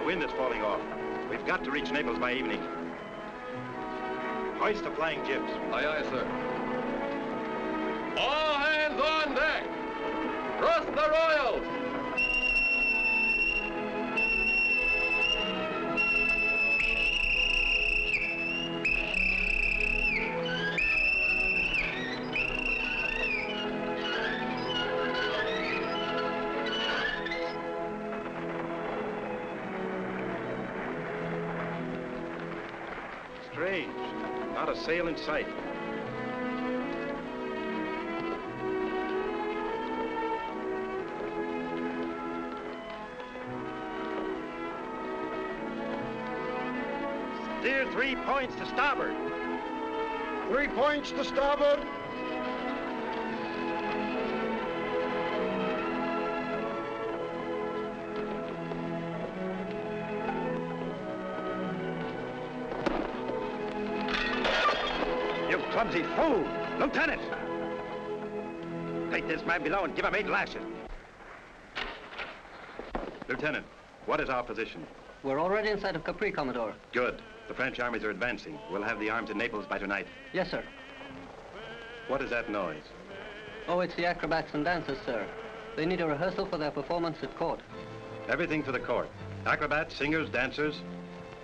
The wind is falling off. We've got to reach Naples by evening. Hoist the flying jibs. Aye, aye, sir. All hands on deck! Thrust the royals! Strange. Not a sail in sight. Steer 3 points to starboard. 3 points to starboard. You clumsy fool! Lieutenant! Take this man below and give him 8 lashes. Lieutenant, what is our position? We're already in sight of Capri, Commodore. Good. The French armies are advancing. We'll have the arms in Naples by tonight. Yes, sir. What is that noise? Oh, it's the acrobats and dancers, sir. They need a rehearsal for their performance at court. Everything for the court. Acrobats, singers, dancers,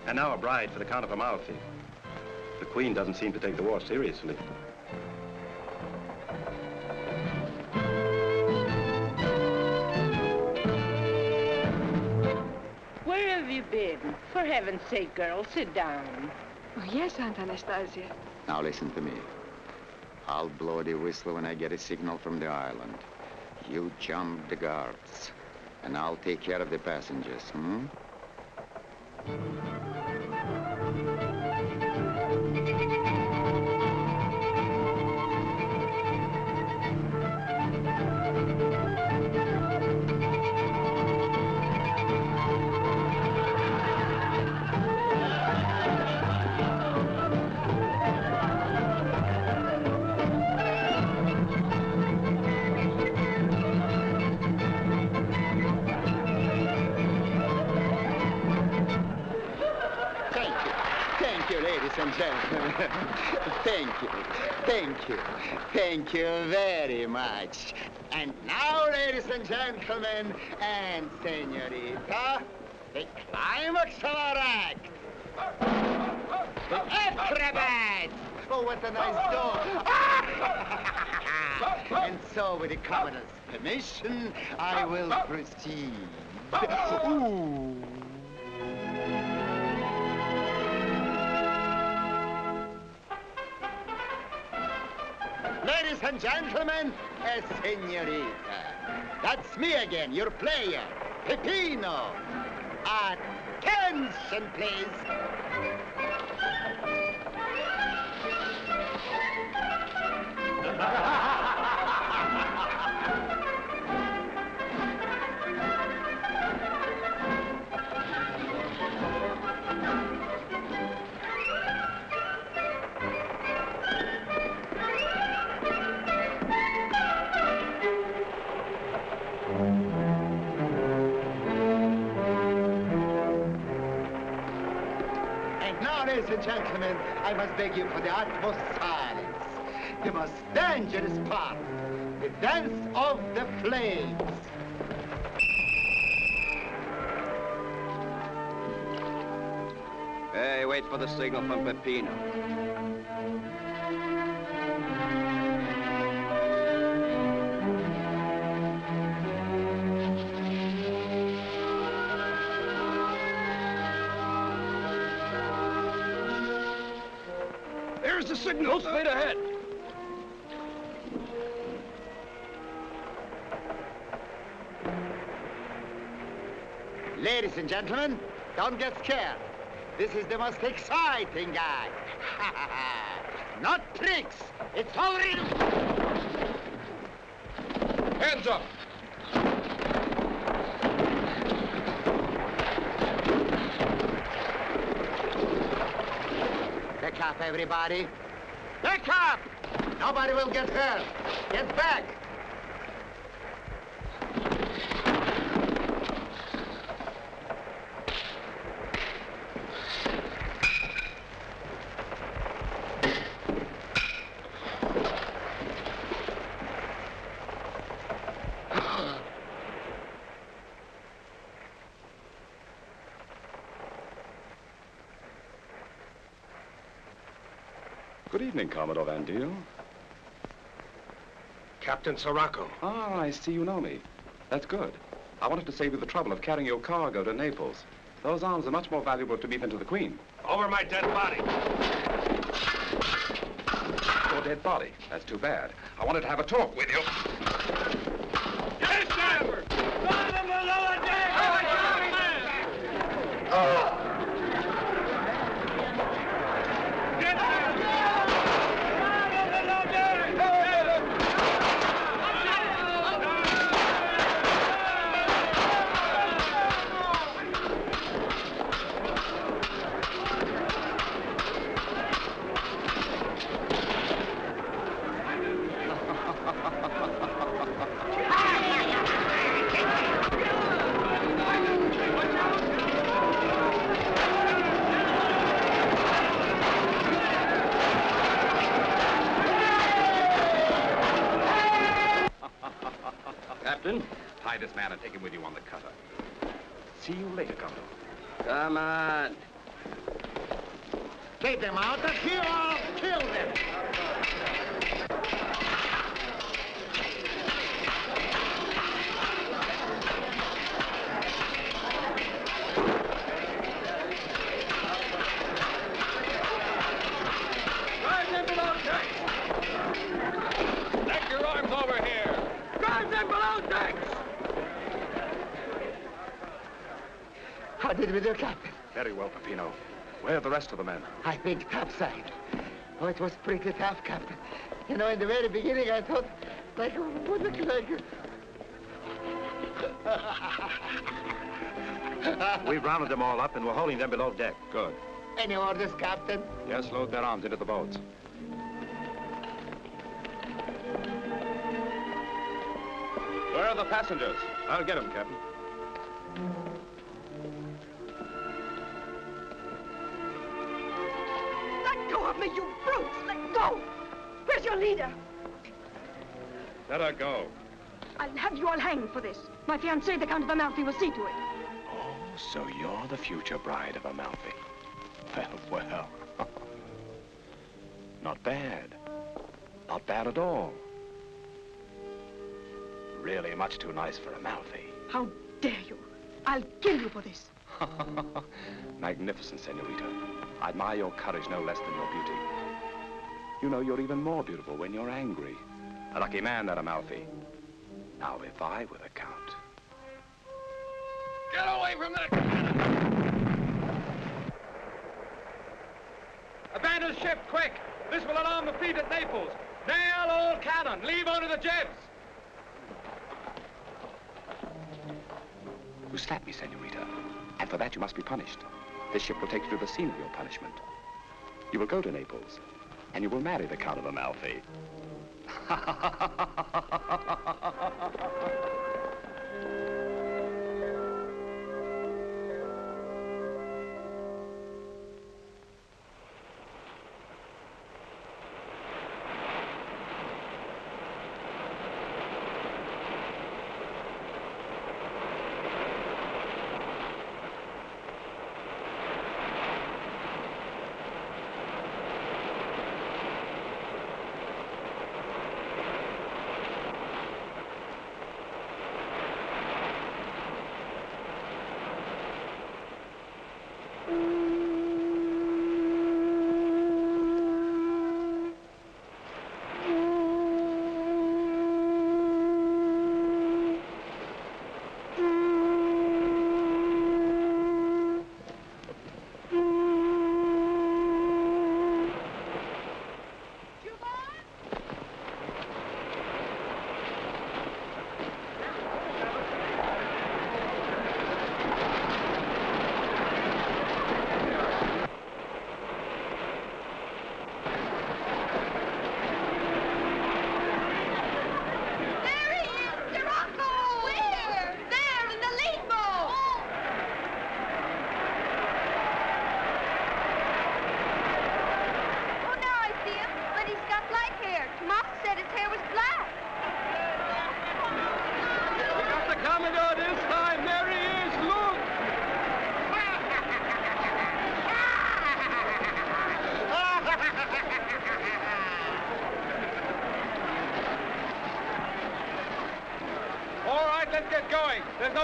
and now a bride for the Count of Amalfi. The Queen doesn't seem to take the war seriously. Where have you been? For heaven's sake, girl, sit down. Oh, yes, Aunt Anastasia. Now listen to me. I'll blow the whistle when I get a signal from the island. You jump the guards, and I'll take care of the passengers, hmm? Ladies and gentlemen, thank you very much. And now, ladies and gentlemen, and senorita, the climax of our act. The acrobats! Oh, what a nice dog! And so, with the Commodore's permission, I will proceed. Ooh. Ladies and gentlemen, a senorita. That's me again, your player, Peppino. Attention, please. Ladies and gentlemen, I must beg you for the utmost silence. The most dangerous part, the dance of the flames. wait for the signal from Peppino. There's the signal. Full speed ahead. Ladies and gentlemen, don't get scared. This is the most exciting guy. Not tricks. It's all real. Hands up. Back up, everybody. Back up! Nobody will get hurt. Get back. Good evening, Commodore Van Deal. Captain Sirocco. Ah, I see you know me. That's good. I wanted to save you the trouble of carrying your cargo to Naples. Those arms are much more valuable to me than to the Queen. Over my dead body. Your dead body. That's too bad. I wanted to have a talk with you. Yes, sir! Run them below the deck! Captain, tie this man and take him with you on the cutter. See you later, Commodore. Come on. Take them out of here or kill them. Drive them below decks. Stack your arms over here. Drive them below decks. How did we do, Captain? Very well, Peppino. Where are the rest of the men? I think topside. Oh, it was pretty tough, Captain. You know, in the very beginning, I thought, like, We've rounded them all up and we're holding them below deck. Good. Any orders, Captain? Yes, load their arms into the boats. Where are the passengers? I'll get them, Captain. Let go of me, you brutes! Let go! Where's your leader? Let her go. I'll have you all hanged for this. My fiancé, the Count of Amalfi, will see to it. Oh, so you're the future bride of Amalfi. Well, well. Not bad. Not bad at all. Really much too nice for Amalfi. How dare you? I'll kill you for this. Magnificent, senorita. I admire your courage no less than your beauty. You know, you're even more beautiful when you're angry. A lucky man, that Amalfi. Now, if I were the Count... Get away from that cannon! Abandon ship, quick! This will alarm the fleet at Naples. Nail all cannon. Leave only the jets. You slapped me, senorita. And for that, you must be punished. This ship will take you to the scene of your punishment. You will go to Naples, and you will marry the Count of Amalfi.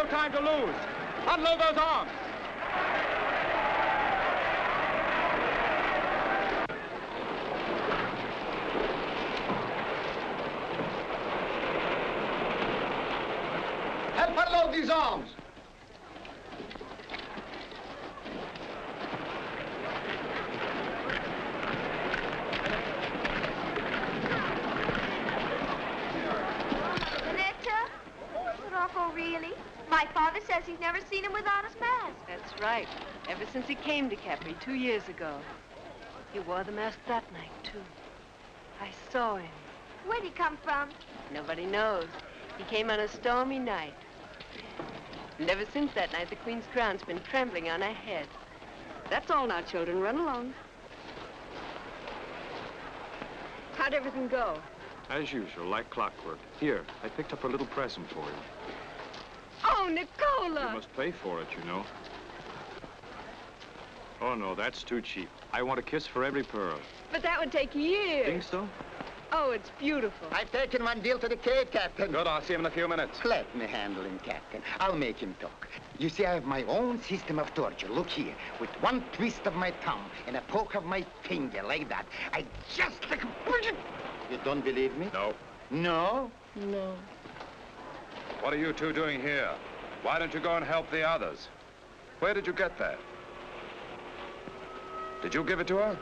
no time to lose. Unload those arms. Help unload these arms. Rocco, really? My father says he's never seen him without his mask. That's right. Ever since he came to Capri 2 years ago. He wore the mask that night, too. I saw him. Where'd he come from? Nobody knows. He came on a stormy night. And ever since that night, the Queen's crown's been trembling on her head. That's all now, children. Run along. How'd everything go? As usual, like clockwork. Here, I picked up a little present for you. Oh, Nicola! You must pay for it, you know. Oh, no, that's too cheap. I want a kiss for every pearl. But that would take years. Think so? Oh, it's beautiful. I've taken one deal to the cave, Captain. Good, I'll see him in a few minutes. Let me handle him, Captain. I'll make him talk. You see, I have my own system of torture. Look here. With one twist of my thumb and a poke of my finger like that, I just... You don't believe me? No. No? No. What are you two doing here? Why don't you go and help the others? Where did you get that? Did you give it to her?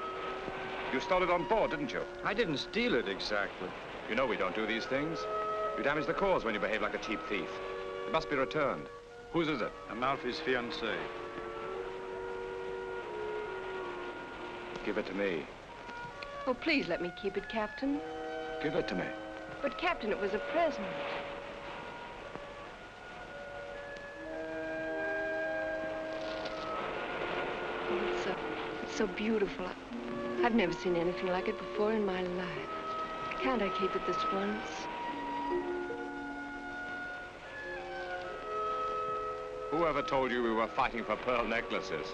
You stole it on board, didn't you? I didn't steal it exactly. You know we don't do these things. You damage the cause when you behave like a cheap thief. It must be returned. Whose is it? Amalfi's fiancée. Give it to me. Oh, please let me keep it, Captain. Give it to me. But, Captain, it was a present. Oh, it's so beautiful. I've never seen anything like it before in my life. Can't I keep it this once? Whoever told you we were fighting for pearl necklaces?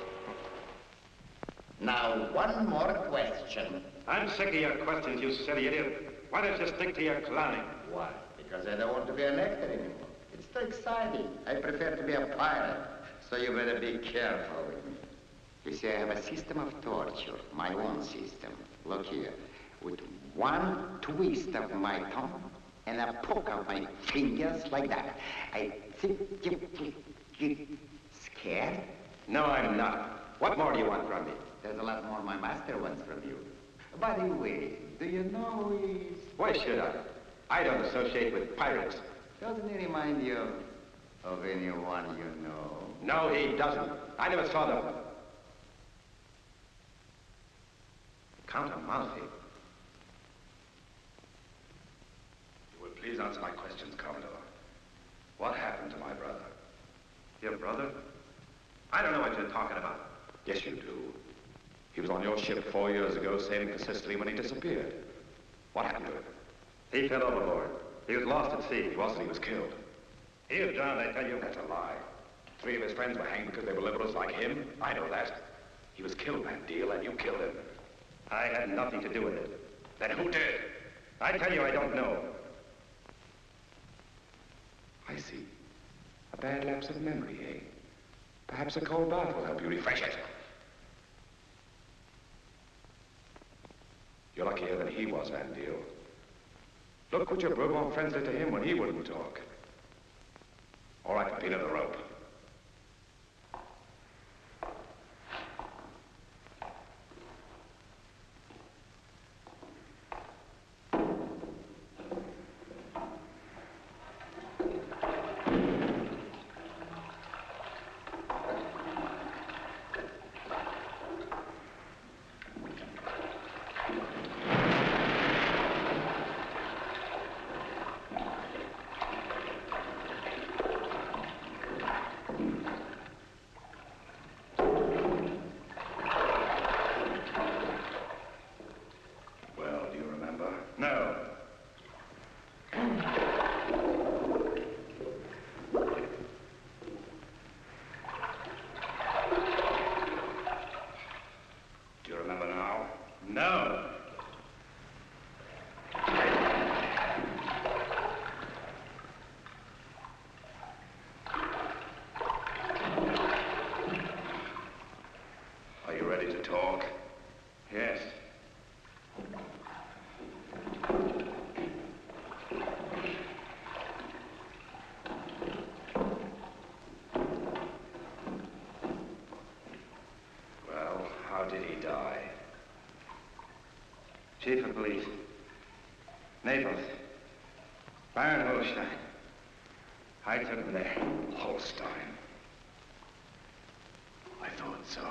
Now, one more question. I'm sick of your questions, you silly idiot. Why don't you stick to your clowning? Why? Because I don't want to be an actor anymore. It's too exciting. I prefer to be a pirate. So you better be careful with me. You see, I have a system of torture, my own system. Look here. With one twist of my thumb and a poke of my fingers like that, I think you scared? No, I'm not. What more do you want from me? There's a lot more my master wants from you. By the way, do you know who he is? Why should I? I don't associate with pirates. Doesn't he remind you of anyone you know? No, he doesn't. I never saw them. Count Amalfi. You will please answer my questions, Commodore. What happened to my brother? Your brother? I don't know what you're talking about. Yes, you do. He was on your ship 4 years ago, sailing for Sicily when he disappeared. What happened to him? He fell overboard. He was lost at sea. He wasn't, he was killed. He was drowned, I tell you. That's a lie. 3 of his friends were hanged because they were liberals like him. I know that. He was killed, Van Deal, and you killed him. I had nothing to do with it. Then who did? I tell you, I don't know. I see. A bad lapse of memory, eh? Perhaps a cold bath will help you refresh it. You're luckier than he was, Van Deal. Look what your Bourbon friends did to him when he wouldn't talk. All right, Peppino, the rope. Chief of Police. Naples. Baron Holstein. I took him there. Holstein. I thought so.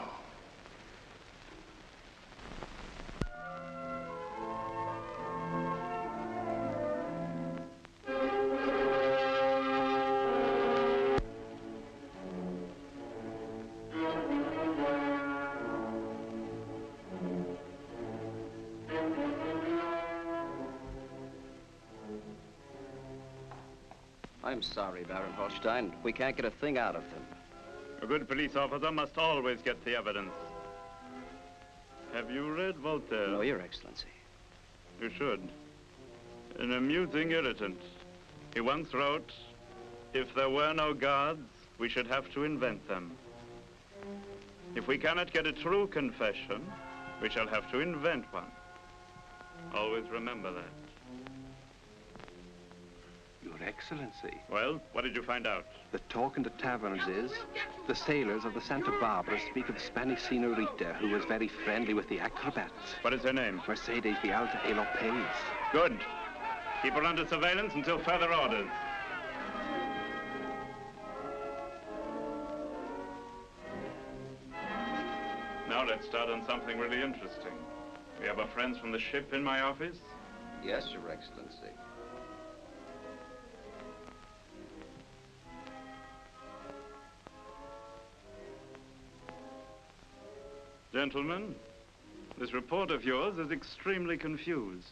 I'm sorry, Baron Holstein. We can't get a thing out of them. A good police officer must always get the evidence. Have you read Voltaire? No, Your Excellency. You should. An amusing irritant. He once wrote, if there were no gods, we should have to invent them. If we cannot get a true confession, we shall have to invent one. Always remember that. Your Excellency. Well, what did you find out? The talk in the taverns is the sailors of the Santa Barbara speak of a Spanish senorita who was very friendly with the acrobats. What is her name? Mercedes Vialta y Lopez. Good. Keep her under surveillance until further orders. Now let's start on something really interesting. We have our friends from the ship in my office? Yes, Your Excellency. Gentlemen, this report of yours is extremely confused.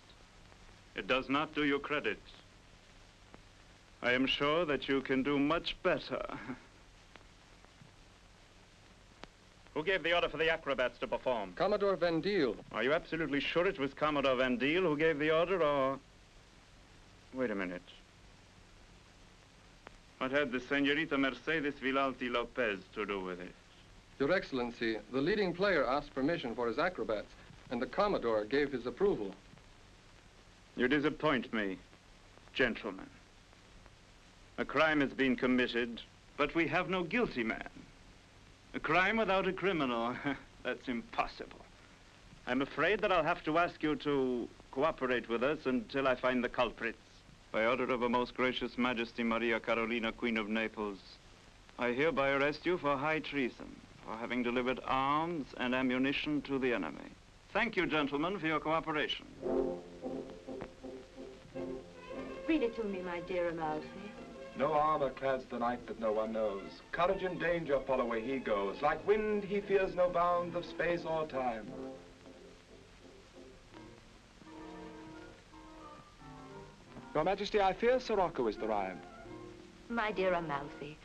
It does not do you credit. I am sure that you can do much better. Who gave the order for the acrobats to perform? Commodore Vendile. Are you absolutely sure it was Commodore Vendile who gave the order, or... Wait a minute. What had the Senorita Mercedes Vialta y Lopez to do with it? Your Excellency, the leading player asked permission for his acrobats, and the Commodore gave his approval. You disappoint me, gentlemen. A crime has been committed, but we have no guilty man. A crime without a criminal, that's impossible. I'm afraid that I'll have to ask you to cooperate with us until I find the culprits. By order of Her Most Gracious Majesty Maria Carolina, Queen of Naples, I hereby arrest you for high treason, for having delivered arms and ammunition to the enemy. Thank you, gentlemen, for your cooperation. Read it to me, my dear Amalfi. No armor clads the knight that no one knows. Courage and danger follow where he goes. Like wind, he fears no bounds of space or time. Your Majesty, I fear Sirocco is the rhyme. My dear Amalfi,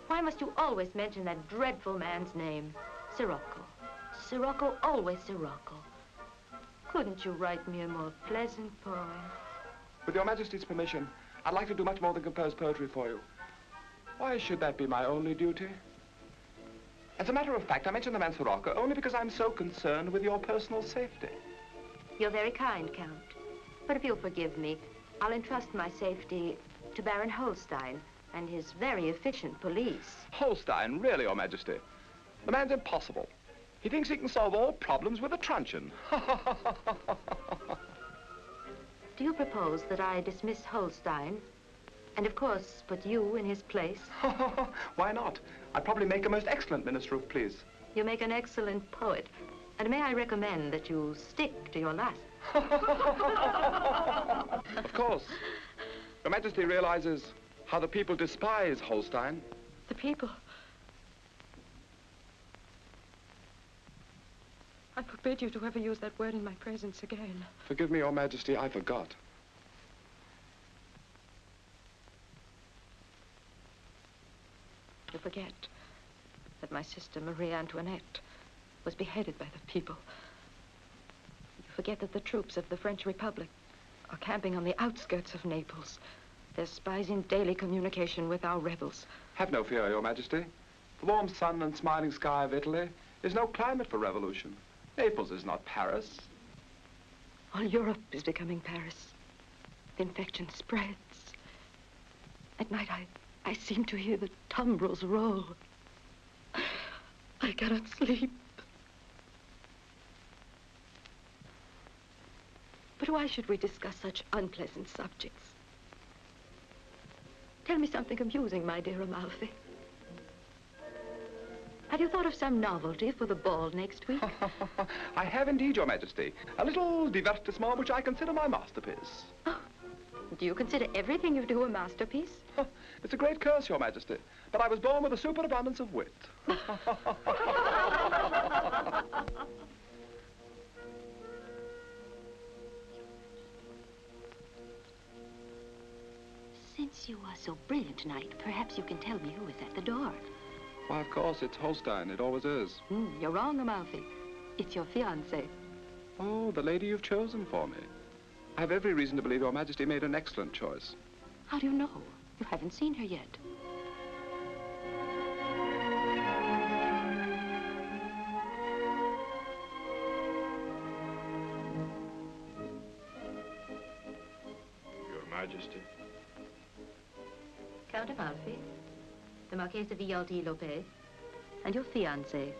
why must you always mention that dreadful man's name? Sirocco. Sirocco, always Sirocco. Couldn't you write me a more pleasant poem? With Your Majesty's permission, I'd like to do much more than compose poetry for you. Why should that be my only duty? As a matter of fact, I mention the man Sirocco only because I'm so concerned with your personal safety. You're very kind, Count. But if you'll forgive me, I'll entrust my safety to Baron Holstein and his very efficient police. Holstein, really, Your Majesty? The man's impossible. He thinks he can solve all problems with a truncheon. Do you propose that I dismiss Holstein and, of course, put you in his place? Why not? I'd probably make a most excellent Minister of Police. You make an excellent poet. And may I recommend that you stick to your last? Of course. Your Majesty realizes how the people despise Holstein. The people? I forbid you to ever use that word in my presence again. Forgive me, Your Majesty, I forgot. You forget that my sister, Marie Antoinette, was beheaded by the people. You forget that the troops of the French Republic are camping on the outskirts of Naples. Their spies in daily communication with our rebels. Have no fear, Your Majesty. The warm sun and smiling sky of Italy is no climate for revolution. Naples is not Paris. All Europe is becoming Paris. The infection spreads. At night, I seem to hear the tumbrils roll. I cannot sleep. why should we discuss such unpleasant subjects? Tell me something amusing, my dear Amalfi. Have you thought of some novelty for the ball next week? I have indeed, Your Majesty. A little divertissement which I consider my masterpiece. Oh, do you consider everything you do a masterpiece? It's a great curse, Your Majesty, but I was born with a superabundance of wit. Since you are so brilliant tonight, perhaps you can tell me who is at the door. Why, of course, it's Holstein. It always is. You're wrong, Amalfi. It's your fiancée. Oh, the lady you've chosen for me. I have every reason to believe Your Majesty made an excellent choice. How do you know? You haven't seen her yet. Your Majesty. Count Amalfi, the Marquesa Villalta y Lopez, and your fiancée,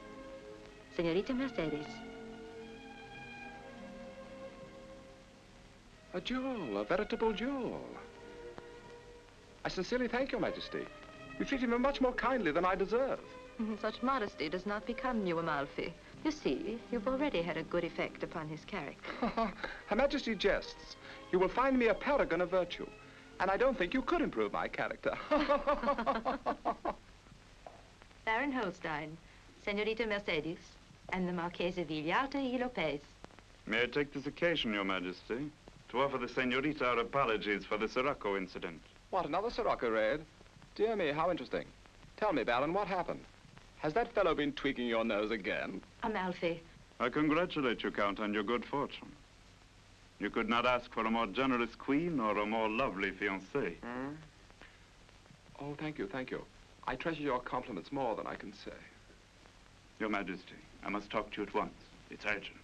Senorita Mercedes. A jewel, a veritable jewel. I sincerely thank Your Majesty. You treated me much more kindly than I deserve. Such modesty does not become you, Amalfi. You see, you've already had a good effect upon his character. Her Majesty jests. You will find me a paragon of virtue. And I don't think you could improve my character. Baron Holstein, Senorita Mercedes, and the Marquesa Villalta y Lopez. May I take this occasion, Your Majesty, to offer the Senorita our apologies for the Sirocco incident. What, another Sirocco raid? Dear me, how interesting. Tell me, Baron, what happened? Has that fellow been tweaking your nose again? Amalfi. I congratulate you, Count, on your good fortune. You could not ask for a more generous queen or a more lovely fiancée. Oh, thank you, thank you. I treasure your compliments more than I can say. Your Majesty, I must talk to you at once. It's urgent.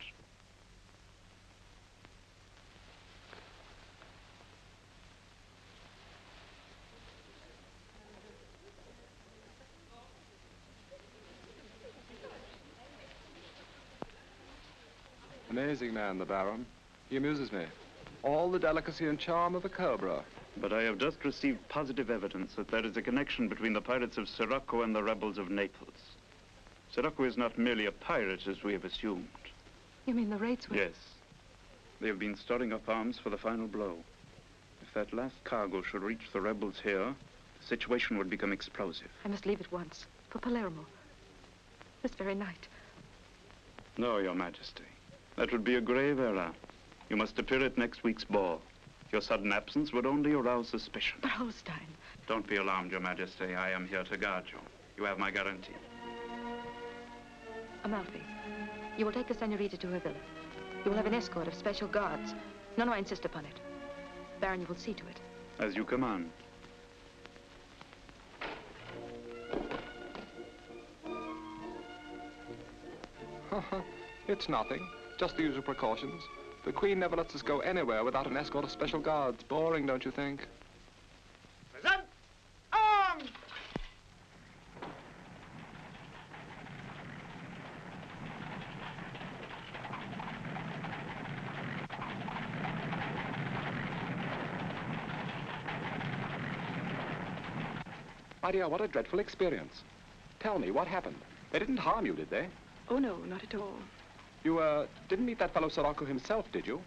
Amazing man, the Baron. He amuses me. All the delicacy and charm of a cobra. But I have just received positive evidence that there is a connection between the pirates of Sirocco and the rebels of Naples. Sirocco is not merely a pirate, as we have assumed. You mean the raids were... Yes. They have been storing up arms for the final blow. If that last cargo should reach the rebels here, the situation would become explosive. I must leave at once, for Palermo. This very night. No, Your Majesty. That would be a grave error. You must appear at next week's ball. Your sudden absence would only arouse suspicion. But Holstein... Don't be alarmed, Your Majesty. I am here to guard you. You have my guarantee. Amalfi, you will take the senorita to her villa. You will have an escort of special guards. No, I insist upon it. Baron, you will see to it. As you command. It's nothing. Just the usual precautions. The Queen never lets us go anywhere without an escort of special guards. Boring, don't you think? Present arms! My dear, what a dreadful experience. Tell me, what happened? They didn't harm you, did they? Oh, no, not at all. You, didn't meet that fellow Sirocco himself, did you?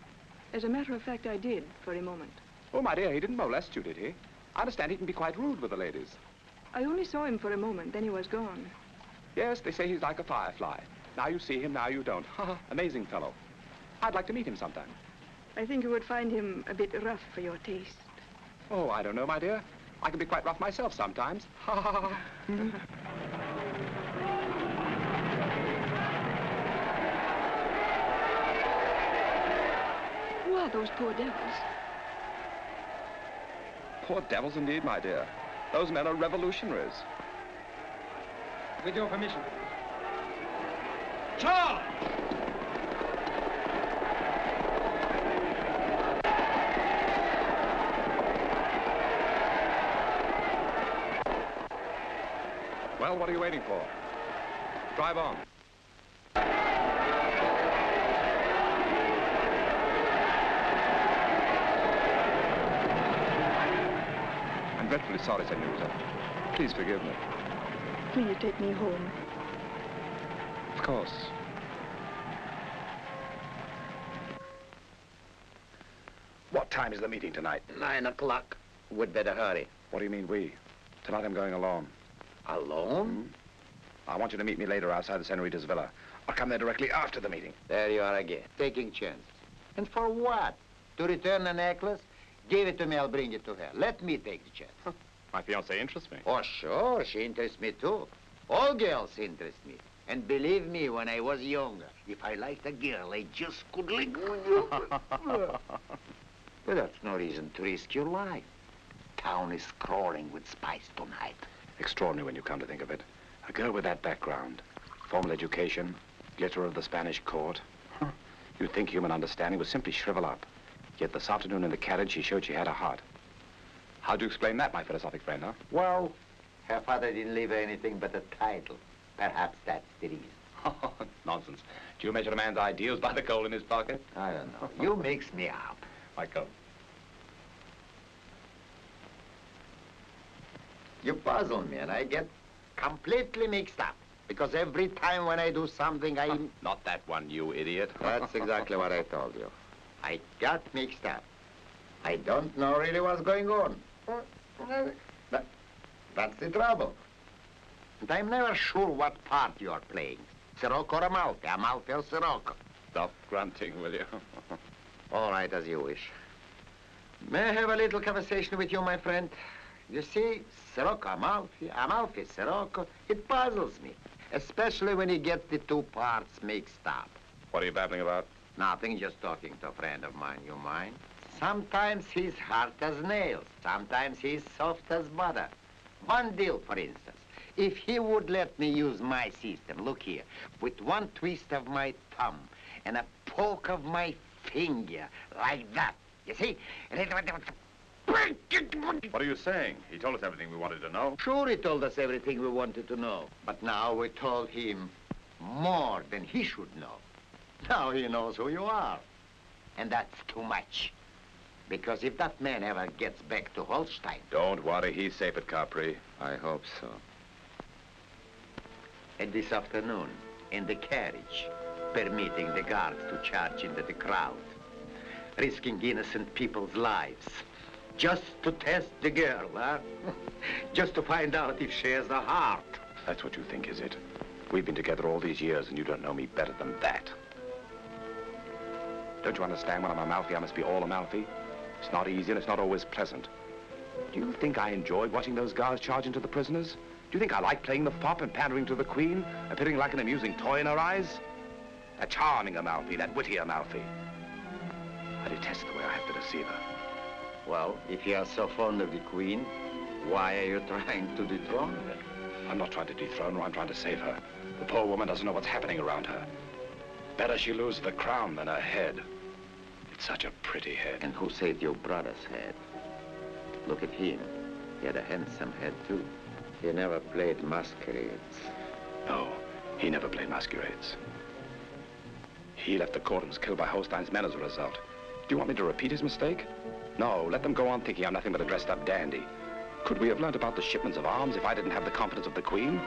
As a matter of fact, I did, for a moment. Oh, my dear, he didn't molest you, did he? I understand he can be quite rude with the ladies. I only saw him for a moment, then he was gone. Yes, they say he's like a firefly. Now you see him, now you don't. Amazing fellow. I'd like to meet him sometime. I think you would find him a bit rough for your taste. Oh, I don't know, my dear. I can be quite rough myself sometimes. Who are those poor devils? Poor devils indeed, my dear. Those men are revolutionaries. With your permission. Charge! Well, what are you waiting for? Drive on. dreadfully sorry, Senorita. Please forgive me. Will you take me home? Of course. What time is the meeting tonight? 9 o'clock. We'd better hurry. What do you mean, we? Tonight I'm going alone. Alone? I want you to meet me later outside the Senorita's villa. I'll come there directly after the meeting. There you are again, taking chances. And for what? To return the necklace? Give it to me, I'll bring it to her. Let me take the chance. My fiancée interests me. Oh, sure, she interests me too. All girls interest me. And believe me, when I was younger, if I liked a girl, I just could like... But that's no reason to risk your life. Town is crawling with spies tonight. Extraordinary when you come to think of it. A girl with that background, formal education, glitter of the Spanish court. You'd think human understanding would simply shrivel up. Yet this afternoon in the carriage, she showed she had a heart. How do you explain that, my philosophic friend, huh? Well, her father didn't leave her anything but a title. Perhaps that's the reason. Nonsense. Do you measure a man's ideals by the coal in his pocket? I don't know. You mix me up. My coat. You puzzle me, and I get completely mixed up. Because every time when I do something, I... Not that one, you idiot. That's exactly what I told you. I got mixed up. I don't know really what's going on. That's the trouble. And I'm never sure what part you're playing. Sirocco or Amalfi? Amalfi or Sirocco? Stop grunting, will you? All right, as you wish. May I have a little conversation with you, my friend? You see, Sirocco, Amalfi, Amalfi, Sirocco, it puzzles me. Especially when you get the two parts mixed up. What are you babbling about? Nothing, just talking to a friend of mine, you mind? Sometimes he's hard as nails. Sometimes he's soft as butter. One deal, for instance. If he would let me use my system, look here, with one twist of my thumb and a poke of my finger, like that, you see? What are you saying? He told us everything we wanted to know. Sure, he told us everything we wanted to know. But now we told him more than he should know. Now he knows who you are. And that's too much. Because if that man ever gets back to Holstein... Don't worry, he's safe at Capri. I hope so. And this afternoon, in the carriage, permitting the guards to charge into the crowd, risking innocent people's lives, just to test the girl, huh? Just to find out if she has a heart. That's what you think, is it? We've been together all these years, and you don't know me better than that. Don't you understand? When I'm Amalfi, I must be all Amalfi. It's not easy, and it's not always pleasant. Do you think I enjoyed watching those guards charge into the prisoners? Do you think I like playing the fop and pandering to the Queen, appearing like an amusing toy in her eyes? That charming Amalfi, that witty Amalfi. I detest the way I have to deceive her. Well, if you are so fond of the Queen, why are you trying to dethrone her? I'm not trying to dethrone her, I'm trying to save her. The poor woman doesn't know what's happening around her. Better she lose the crown than her head. It's such a pretty head. And who saved your brother's head? Look at him. He had a handsome head, too. He never played masquerades. No, he never played masquerades. He left the court and was killed by Holstein's men as a result. Do you want me to repeat his mistake? No, let them go on thinking I'm nothing but a dressed-up dandy. Could we have learned about the shipments of arms if I didn't have the confidence of the Queen?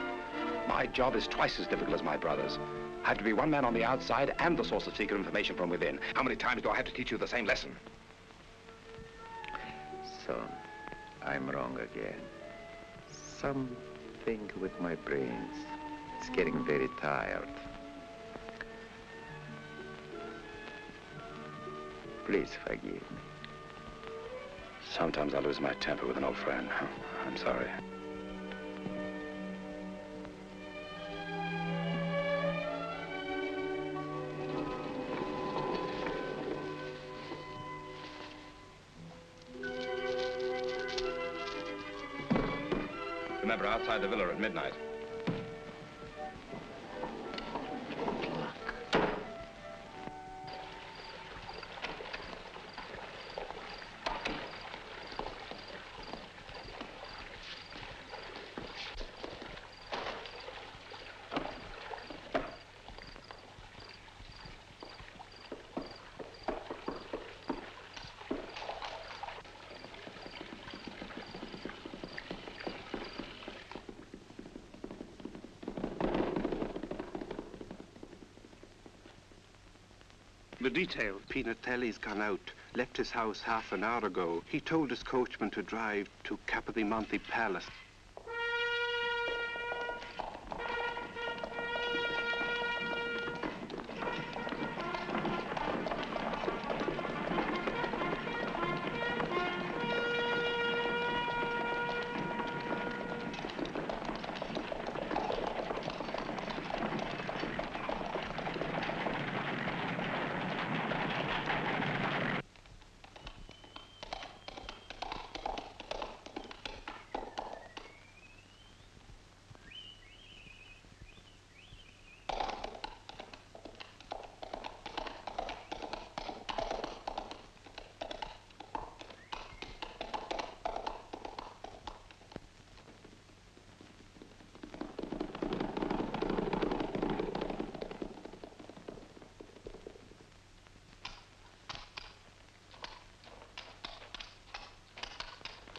My job is twice as difficult as my brother's. I have to be one man on the outside and the source of secret information from within. How many times do I have to teach you the same lesson? So, I'm wrong again. Something with my brains. It's getting very tired. Please forgive me. Sometimes I lose my temper with an old friend. I'm sorry. Remember, outside the villa at midnight. The details. Pinatelli's gone out. Left his house half an hour ago. He told his coachman to drive to Capodimonte Palace.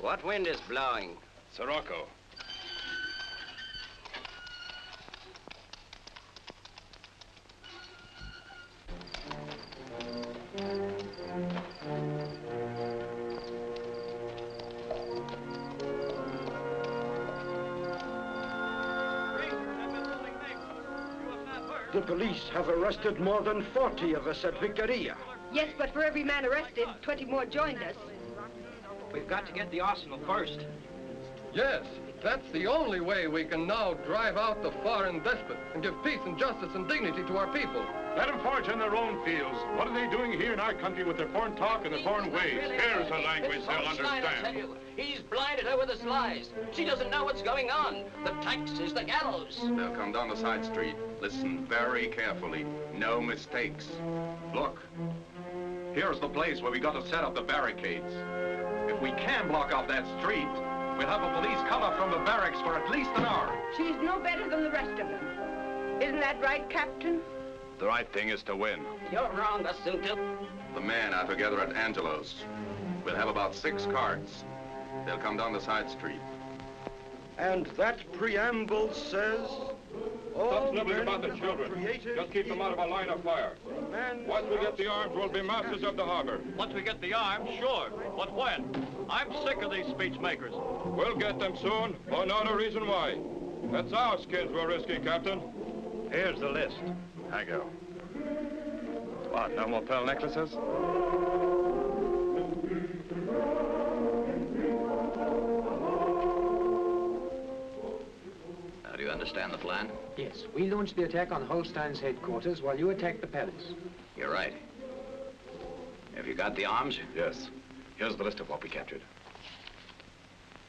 What wind is blowing? Sirocco. The police have arrested more than 40 of us at Vicaria. Yes, but for every man arrested, 20 more joined us. We've got to get the arsenal first. Yes, that's the only way we can now drive out the foreign despot and give peace and justice and dignity to our people. Let them forage in their own fields. What are they doing here in our country with their foreign talk and their foreign ways? Here's a language they'll understand. He's blinded her with his lies. She doesn't know what's going on. The tax is the gallows. They'll come down the side street. Listen very carefully. No mistakes. Look, here's the place where we got to set up the barricades. If we can block off that street, we'll have the police come up from the barracks for at least an hour. She's no better than the rest of them. Isn't that right, Captain? The right thing is to win. You're wrong, Assunta. The men are together at Angelo's. We'll have about 6 carts. They'll come down the side street. And that preamble says... Stop sniveling about the children. Just keep them out of our line of fire. Once we get the arms, we'll be masters of the harbor. Once we get the arms, sure. But when? I'm sick of these speech makers. We'll get them soon, for no other reason why. That's our skins we're risking, Captain. Here's the list. I go. What, no more pearl necklaces? Now, do you understand the plan? Yes, we launched the attack on Holstein's headquarters while you attacked the palace. You're right. Have you got the arms? Yes. Here's the list of what we captured.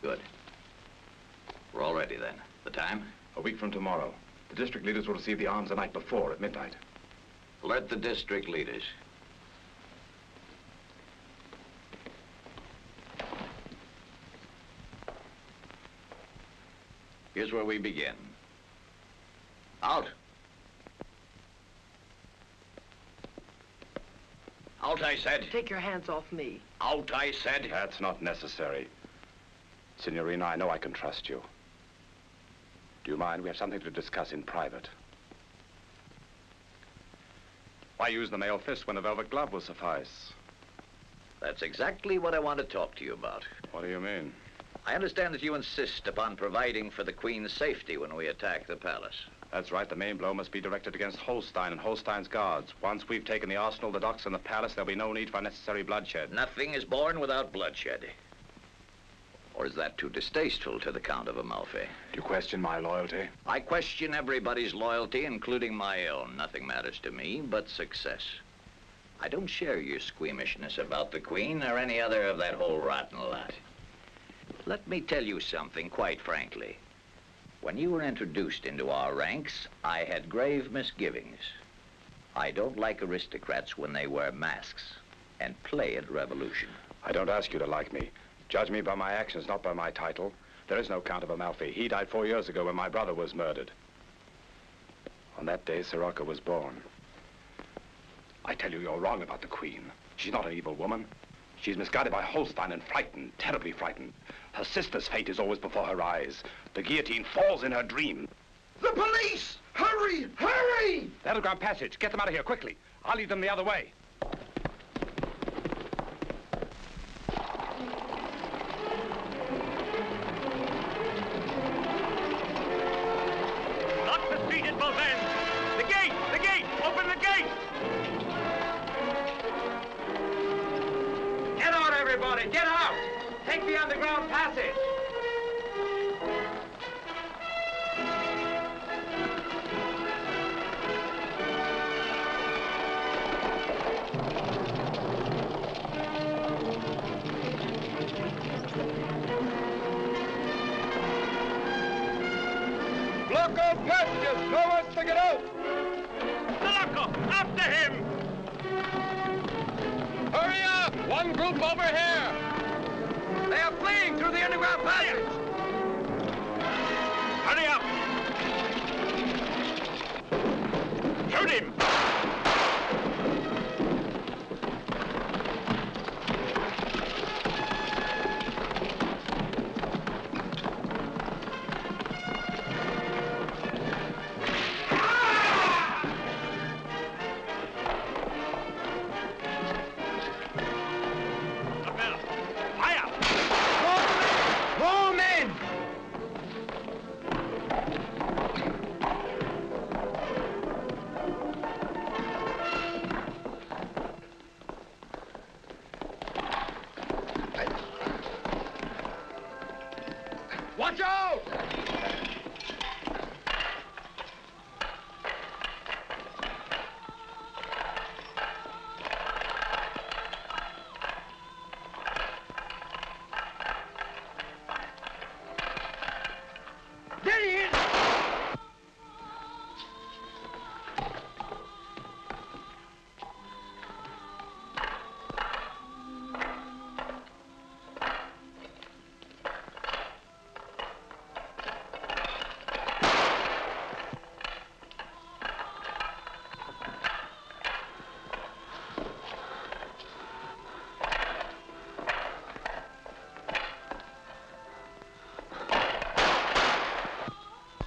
Good. We're all ready then. The time? A week from tomorrow. The district leaders will receive the arms the night before at midnight. Alert the district leaders. Here's where we begin. Out. Out, I said. Take your hands off me. Out, I said. That's not necessary. Signorina, I know I can trust you. Do you mind? We have something to discuss in private. Why use the male fist when a velvet glove will suffice? That's exactly what I want to talk to you about. What do you mean? I understand that you insist upon providing for the Queen's safety when we attack the palace. That's right. The main blow must be directed against Holstein and Holstein's guards. Once we've taken the arsenal, the docks, and the palace, there'll be no need for unnecessary bloodshed. Nothing is born without bloodshed. Or is that too distasteful to the Count of Amalfi? Do you question my loyalty? I question everybody's loyalty, including my own. Nothing matters to me but success. I don't share your squeamishness about the Queen or any other of that whole rotten lot. Let me tell you something, quite frankly. When you were introduced into our ranks, I had grave misgivings. I don't like aristocrats when they wear masks and play at revolution. I don't ask you to like me. Judge me by my actions, not by my title. There is no Count of Amalfi. He died 4 years ago when my brother was murdered. On that day, Sirocco was born. I tell you, you're wrong about the Queen. She's not an evil woman. She's misguided by Holstein and frightened, terribly frightened. Her sister's fate is always before her eyes. The guillotine falls in her dream. The police! Hurry! Hurry! That'll grab passage. Get them out of here quickly. I'll lead them the other way. Hurry, get out! Take the underground passage! Block off passages! No one's to get out! Sirocco, after him! Hurry up! One group over here! They are fleeing through the underground passage! Hurry up! Shoot him! Watch out! There he is!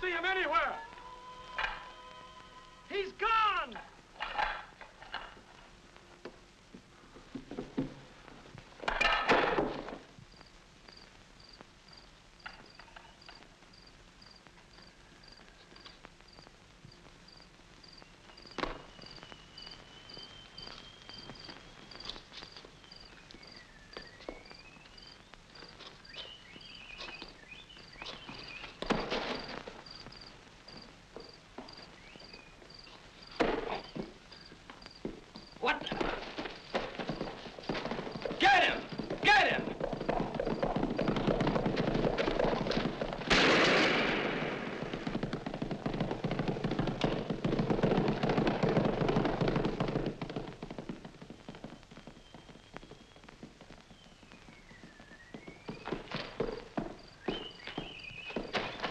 See him anywhere! He's gone! What? Get him! Get him!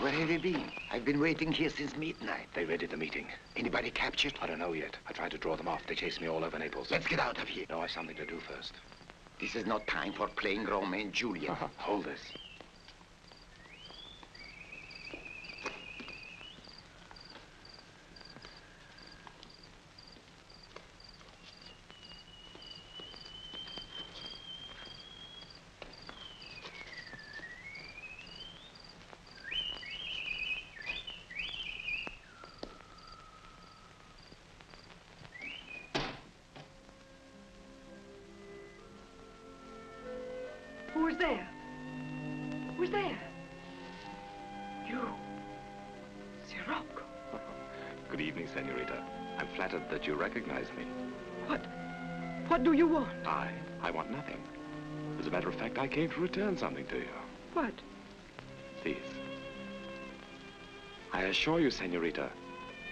Where have you been? I've been waiting here since midnight. They raided the meeting. Anybody captured? I don't know yet. I tried to draw them off. They chased me all over Naples. Let's get out of here. No, I've something to do first. This is not time for playing Romeo and Juliet. Hold this. Who's there? Who's there? You. Sirocco. Good evening, Senorita. I'm flattered that you recognize me. What do you want? I want nothing. As a matter of fact, I came to return something to you. What? These. I assure you, Senorita,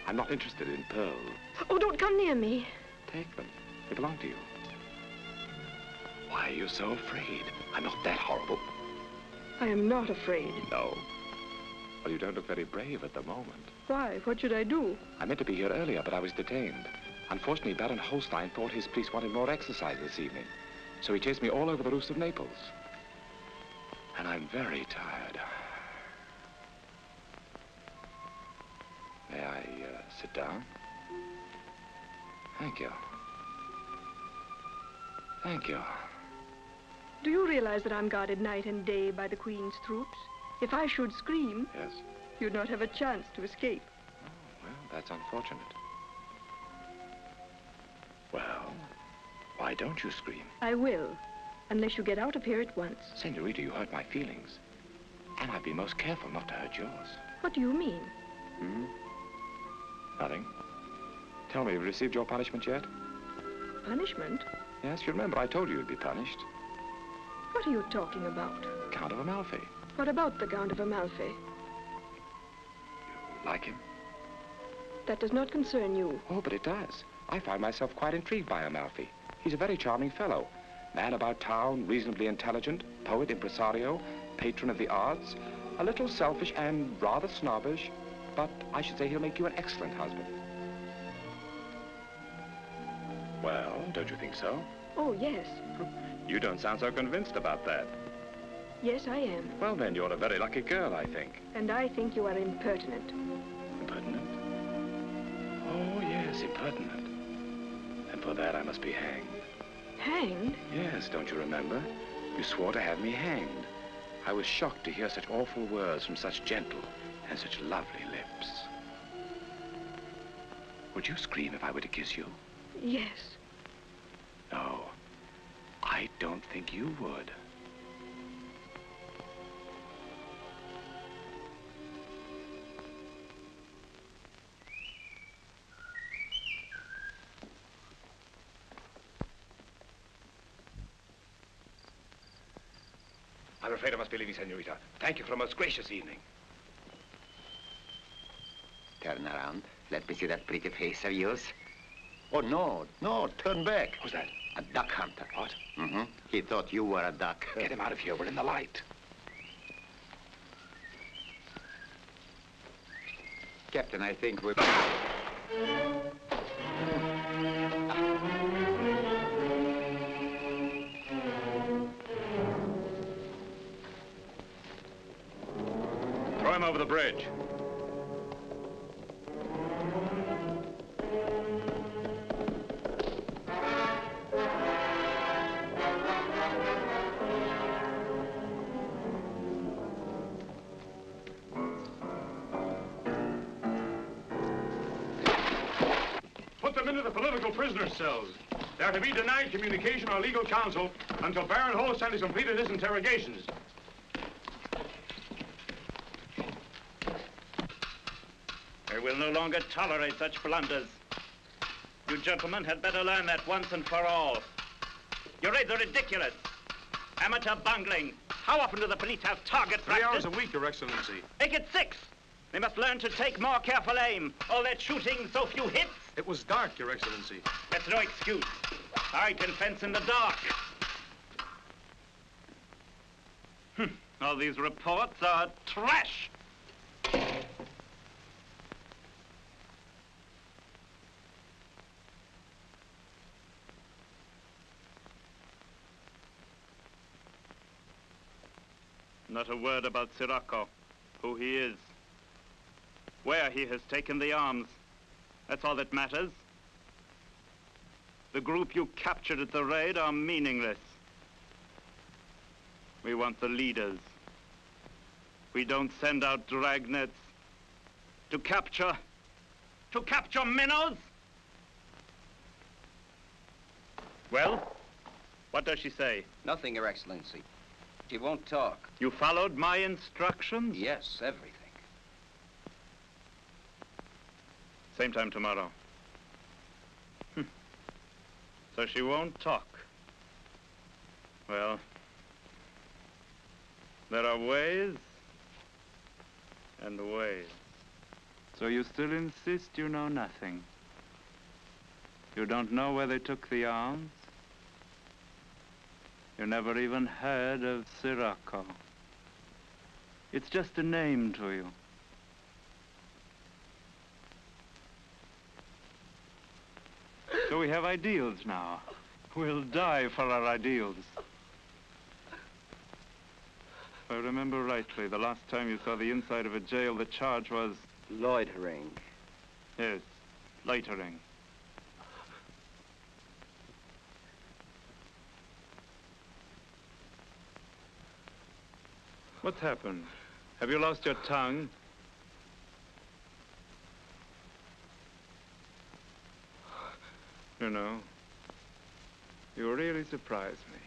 I'm not interested in pearls. Oh, don't come near me. Take them. They belong to you. Why are you so afraid? I'm not that horrible. I am not afraid. No. Well, you don't look very brave at the moment. Why? What should I do? I meant to be here earlier, but I was detained. Unfortunately, Baron Holstein thought his police wanted more exercise this evening. So he chased me all over the roofs of Naples. And I'm very tired. May I sit down? Thank you. Thank you. Do you realize that I'm guarded night and day by the Queen's troops? If I should scream... Yes? You'd not have a chance to escape. Oh, well, that's unfortunate. Well, why don't you scream? I will. Unless you get out of here at once. Senorita, you hurt my feelings. And I've been most careful not to hurt yours. What do you mean? Hmm? Nothing. Tell me, have you received your punishment yet? Punishment? Yes, you remember I told you you'd be punished. What are you talking about? Count of Amalfi. What about the Count of Amalfi? You like him? That does not concern you. Oh, but it does. I find myself quite intrigued by Amalfi. He's a very charming fellow. Man about town, reasonably intelligent, poet, impresario, patron of the arts, a little selfish and rather snobbish, but I should say he'll make you an excellent husband. Well, don't you think so? Oh, yes. You don't sound so convinced about that. Yes, I am. Well, then, you're a very lucky girl, I think. And I think you are impertinent. Impertinent? Oh, yes, impertinent. And for that, I must be hanged. Hanged? Yes, don't you remember? You swore to have me hanged. I was shocked to hear such awful words from such gentle and such lovely lips. Would you scream if I were to kiss you? Yes. No, I don't think you would. I'm afraid I must be leaving, Senorita. Thank you for a most gracious evening. Turn around. Let me see that pretty face of yours. Oh, no, no, turn back. Who's that? A duck hunter. What? Mm-hmm. He thought you were a duck. Get him out of here. We're in the light. Captain, I think we're... Throw him over the bridge. Put them into the political prisoner cells. They're to be denied communication or legal counsel until Baron Holstein has completed his interrogations. I will no longer tolerate such blunders. You gentlemen had better learn that once and for all. Your raids are ridiculous. Amateur bungling. How often do the police have target practice? 3 hours a week, Your Excellency. Make it 6. They must learn to take more careful aim. All that shooting, so few hits. It was dark, Your Excellency. That's no excuse. I can fence in the dark. All these reports are trash. Not a word about Sirocco, who he is, where he has taken the arms. That's all that matters. The group you captured at the raid are meaningless. We want the leaders. We don't send out dragnets to capture minnows. Well, what does she say? Nothing, Your Excellency. She won't talk. You followed my instructions? Yes, everything. Same time tomorrow. So she won't talk. Well, there are ways and ways. So you still insist you know nothing? You don't know where they took the arms? You never even heard of Sirocco. It's just a name to you. So we have ideals now. We'll die for our ideals. If I remember rightly, the last time you saw the inside of a jail, the charge was... Loitering. Yes, loitering. What's happened? Have you lost your tongue? You know, you really surprise me.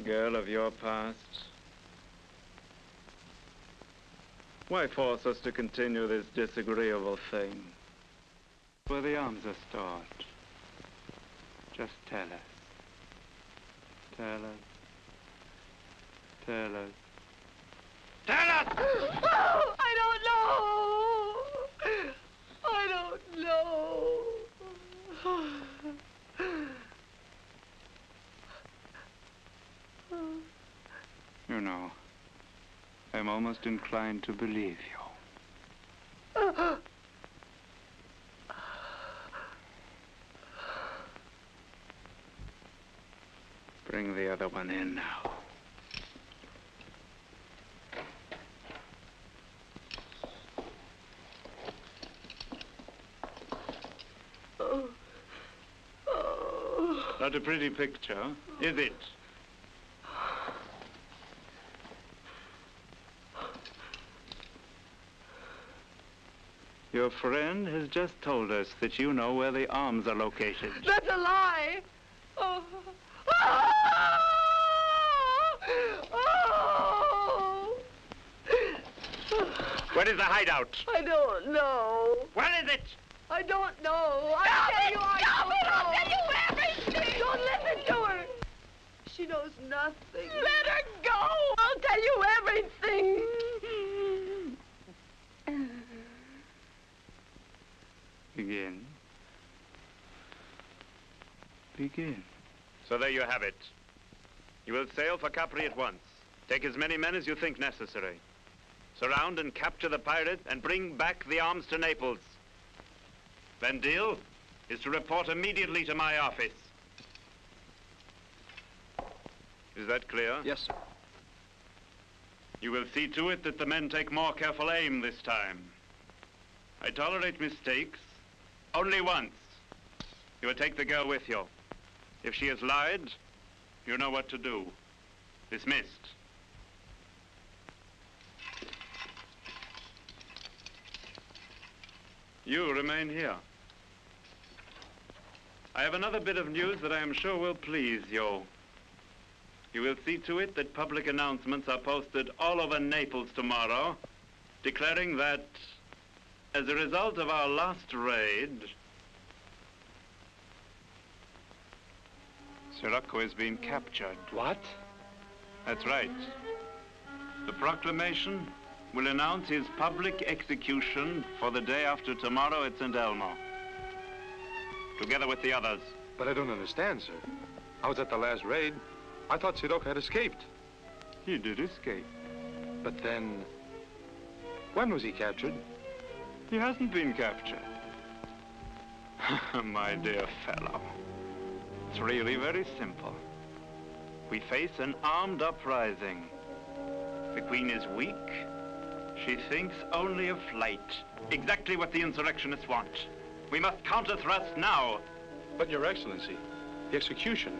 Girl of your past. Why force us to continue this disagreeable thing? Where the arms are stored. Just tell us. Tell us. Tell us. Tell us! Oh, I don't know. I don't know. You know, I'm almost inclined to believe you. Bring the other one in now. Not a pretty picture, is it? Your friend has just told us that you know where the arms are located. That's a lie. Oh. Oh. Where is the hideout? I don't know. Where is it? I don't know. I'll tell you I'll tell you everything. Don't listen to her. She knows nothing. Let her go. I'll tell you everything. Begin. Begin. So there you have it. You will sail for Capri at once. Take as many men as you think necessary. Surround and capture the pirate and bring back the arms to Naples. Van Deal is to report immediately to my office. Is that clear? Yes, sir. You will see to it that the men take more careful aim this time. I tolerate mistakes only once. You will take the girl with you. If she has lied, you know what to do. Dismissed. You remain here. I have another bit of news that I am sure will please you. You will see to it that public announcements are posted all over Naples tomorrow, declaring that, as a result of our last raid, Sirocco has been captured. What? That's right. The proclamation will announce his public execution for the day after tomorrow at St. Elmo, together with the others. But I don't understand, sir. I was at the last raid. I thought Sirocco had escaped. He did escape. But then, when was he captured? He hasn't been captured. My dear fellow, it's really very simple. We face an armed uprising. The Queen is weak. She thinks only of flight. Exactly what the insurrectionists want. We must counter-thrust now. But, Your Excellency, the execution.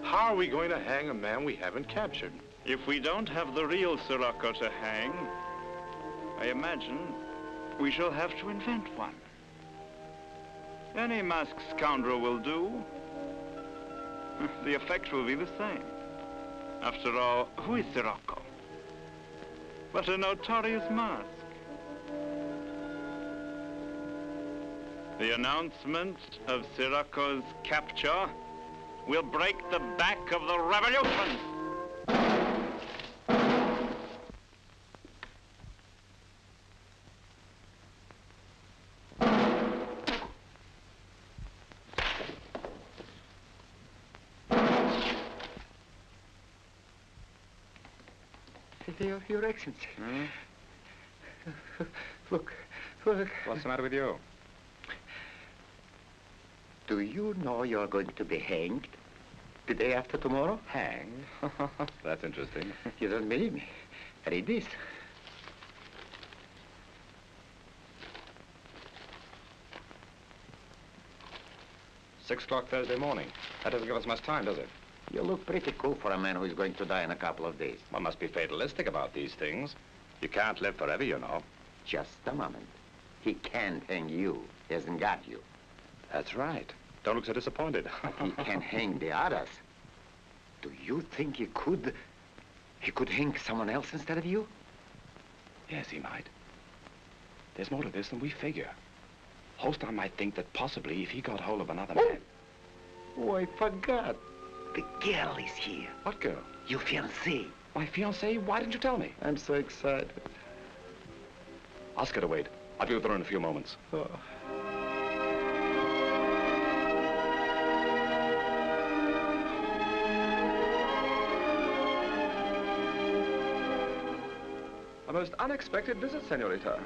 How are we going to hang a man we haven't captured? If we don't have the real Sirocco to hang, I imagine we shall have to invent one. Any masked scoundrel will do. The effect will be the same. After all, who is Sirocco? But a notorious mask. The announcement of Sirocco's capture will break the back of the revolution. Your Excellency. Hmm? Look. What's the matter with you? Do you know you're going to be hanged the day after tomorrow? Hanged? That's interesting. You don't believe me? Read this. "6 o'clock Thursday morning. That doesn't give us much time, does it? You look pretty cool for a man who is going to die in a couple of days. One must be fatalistic about these things. You can't live forever, you know. Just a moment. He can't hang you. He hasn't got you. That's right. Don't look so disappointed. He can hang the others. Do you think he could hang someone else instead of you? Yes, he might. There's more to this than we figure. Holstein might think that possibly if he got hold of another man... Oh, I forgot. The girl is here. What girl? Your fiancée. My fiancée? Why didn't you tell me? I'm so excited. Ask her to wait. I'll be with her in a few moments. Oh. A most unexpected visit, Senorita.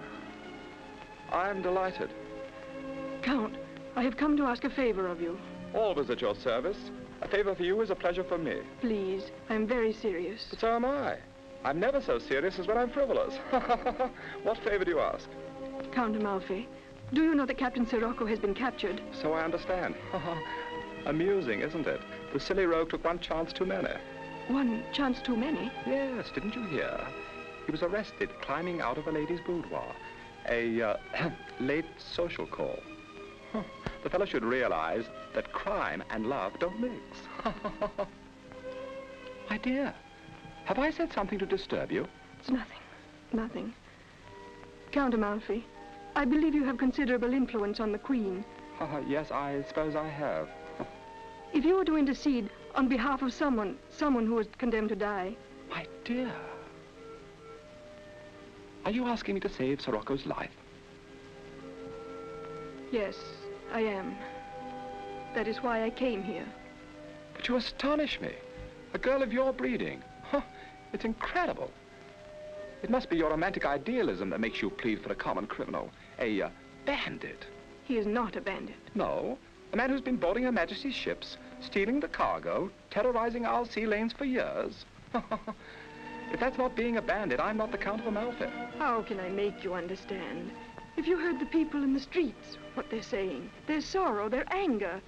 I'm delighted. Count, I have come to ask a favor of you. Always at your service. A favor for you is a pleasure for me. Please, I'm very serious. But so am I. I'm never so serious as when I'm frivolous. What favor do you ask? Count Amalfi, do you know that Captain Sirocco has been captured? So I understand. Amusing, isn't it? The silly rogue took one chance too many. One chance too many? Yes, didn't you hear? He was arrested climbing out of a lady's boudoir. A late social call. The fellow should realize that crime and love don't mix. My dear, have I said something to disturb you? It's nothing. Nothing. Count Amalfi, I believe you have considerable influence on the Queen. Yes, I suppose I have. If you were to intercede on behalf of someone who was condemned to die... My dear, are you asking me to save Sirocco's life? Yes, I am. That is why I came here. But you astonish me. A girl of your breeding. It's incredible. It must be your romantic idealism that makes you plead for a common criminal. A bandit. He is not a bandit. No. A man who's been boarding Her Majesty's ships, stealing the cargo, terrorizing our sea lanes for years. If that's not being a bandit, I'm not the Count of Amalfi. How can I make you understand? If you heard the people in the streets, what they're saying, their sorrow, their anger.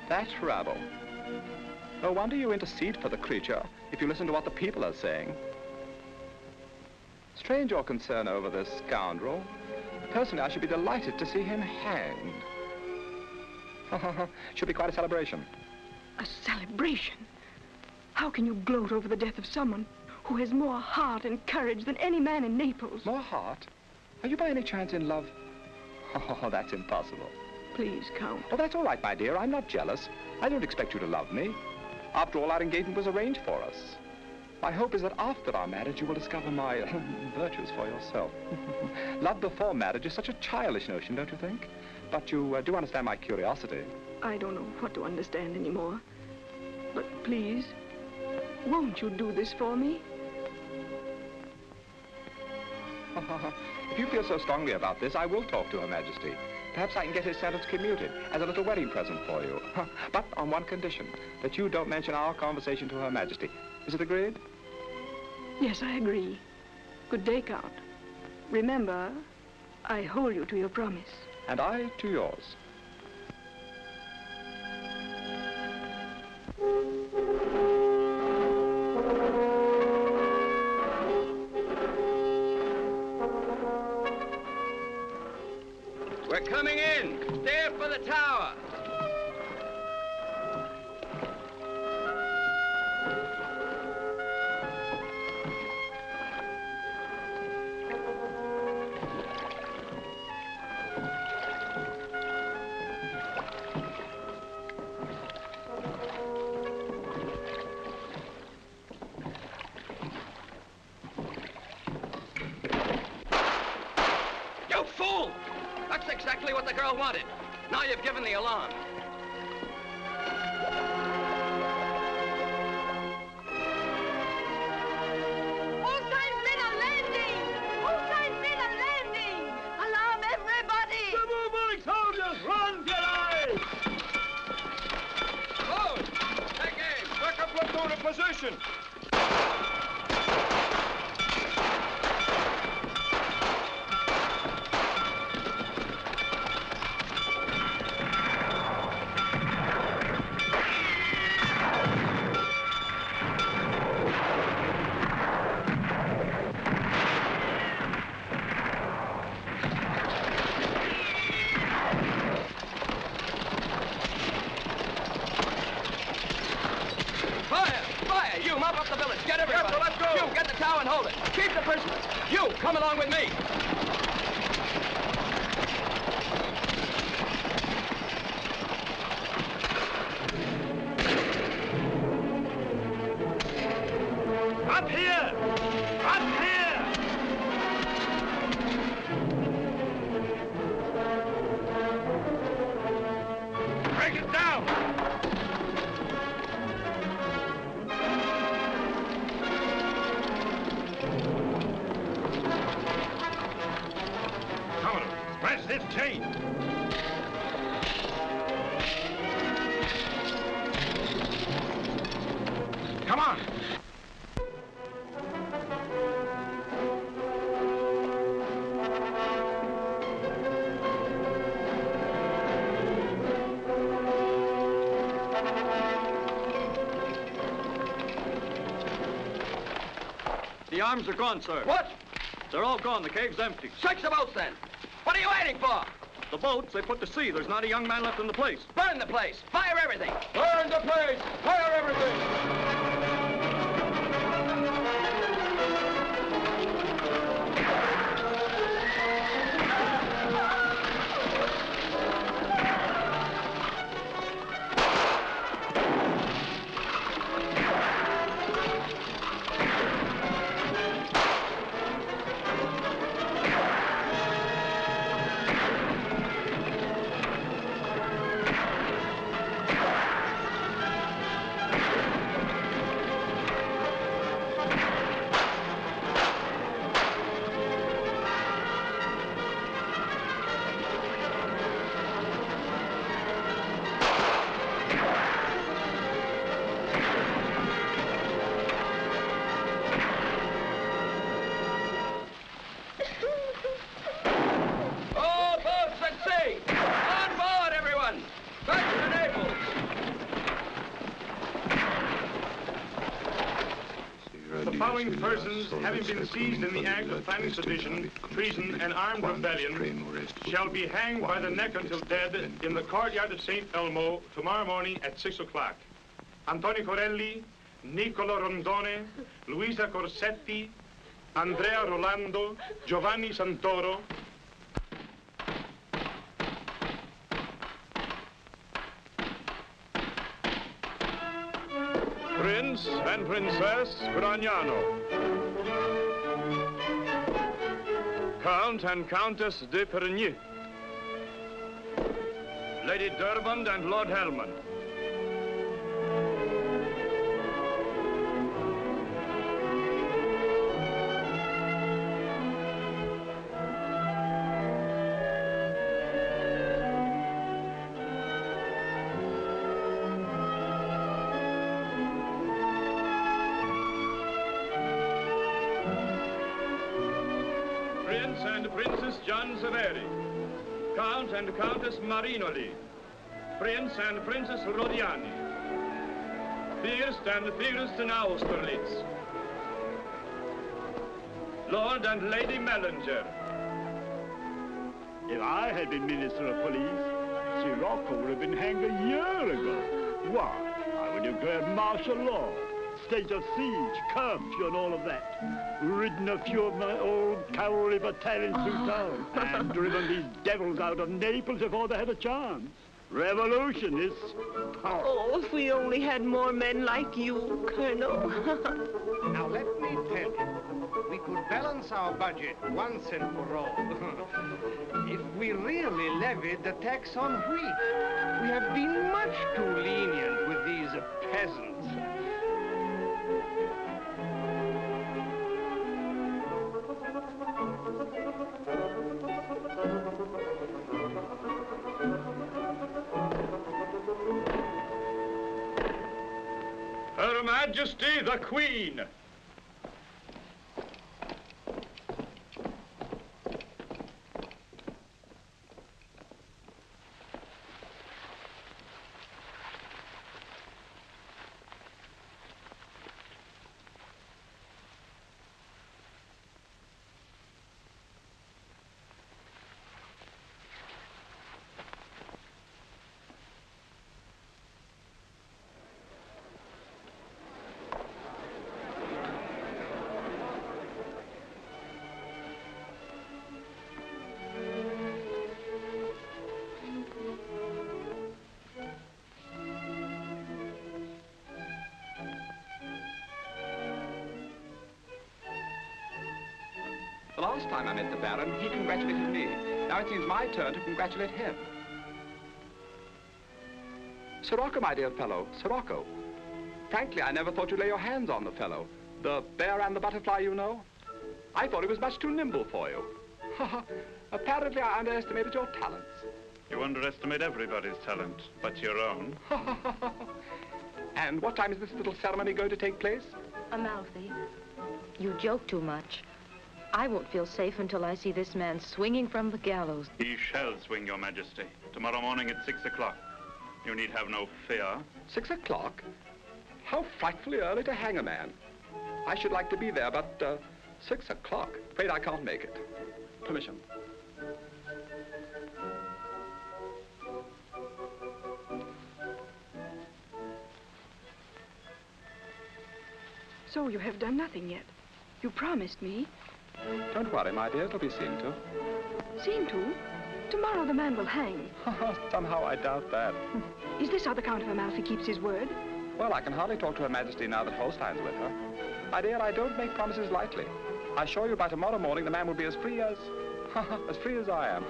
That's rabble. No wonder you intercede for the creature if you listen to what the people are saying. Strange your concern over this scoundrel. Personally, I should be delighted to see him hanged. Should be quite a celebration. A celebration? How can you gloat over the death of someone who has more heart and courage than any man in Naples? More heart? Are you by any chance in love? Oh, that's impossible. Please, Count. Oh, that's all right, my dear. I'm not jealous. I don't expect you to love me. After all, our engagement was arranged for us. My hope is that after our marriage, you will discover my virtues for yourself. Love before marriage is such a childish notion, don't you think? But you do understand my curiosity. I don't know what to understand anymore. But please, won't you do this for me? If you feel so strongly about this, I will talk to Her Majesty. Perhaps I can get his sentence commuted as a little wedding present for you. But on one condition, that you don't mention our conversation to Her Majesty. Is it agreed? Yes, I agree. Good day, Count. Remember, I hold you to your promise. And I to yours. We're coming in. Steer for the tower. You fool! That's exactly what the girl wanted. Now you've given the alarm. Holstein's made a landing! Holstein's made a landing! Alarm everybody! The moving soldiers, run, Jedi! Close! Take aim! Second platoon in position! prisoners. You, come along with me. Up here! Up here! Break it down! Commodore, press this chain. Come on! The arms are gone, sir. What? They're all gone. The cave's empty. Search the boats, then. What are you waiting for? The boats, they put to sea. There's not a young man left in the place. Burn the place. Fire everything. Burn the place! Fire everything! The following persons, having been seized in the act of planning sedition, treason, and armed rebellion, shall be hanged by the neck until dead in the courtyard of St. Elmo tomorrow morning at 6 o'clock. Antonio Corelli, Niccolo Rondone, Luisa Corsetti, Andrea Rolando, Giovanni Santoro, Prince and Princess Gragnano. Count and Countess de Perigny. Lady Durband and Lord Hellman. Prince and Princess Gian Severi, Count and Countess Marinoli, Prince and Princess Rodiani, Fürst and Fürsten Austerlitz, Lord and Lady Mellinger. If I had been Minister of Police, Sirocco would have been hanged a year ago. Why? I would have declared martial law, state of siege, curfew, and all of that. Ridden a few of my old cavalry battalions through town and driven these devils out of Naples before they had a chance. Revolutionists. Oh, if we only had more men like you, Colonel. Now, let me tell you, we could balance our budget once and for all. If we really levied the tax on wheat. We have been much too lenient with these peasants. Her Majesty the Queen. time I met the Baron, he congratulated me. Now it seems my turn to congratulate him. Sirocco, my dear fellow, Sirocco. Frankly, I never thought you'd lay your hands on the fellow. The bear and the butterfly, you know. I thought he was much too nimble for you. Apparently, I underestimated your talents. You underestimate everybody's talent, but your own. And what time is this little ceremony going to take place? Amalfi, you joke too much. I won't feel safe until I see this man swinging from the gallows. He shall swing, Your Majesty. Tomorrow morning at 6 o'clock. You need have no fear. 6 o'clock? How frightfully early to hang a man. I should like to be there, but 6 o'clock. Afraid I can't make it. Permission. So you have done nothing yet. You promised me. Don't worry, my dear. It'll be seen to. Seen to? Tomorrow the man will hang. Somehow I doubt that. Is this how the Count of Amalfi keeps his word? Well, I can hardly talk to Her Majesty now that Holstein's with her. My dear, I don't make promises lightly. I assure you by tomorrow morning the man will be as free as... as free as I am.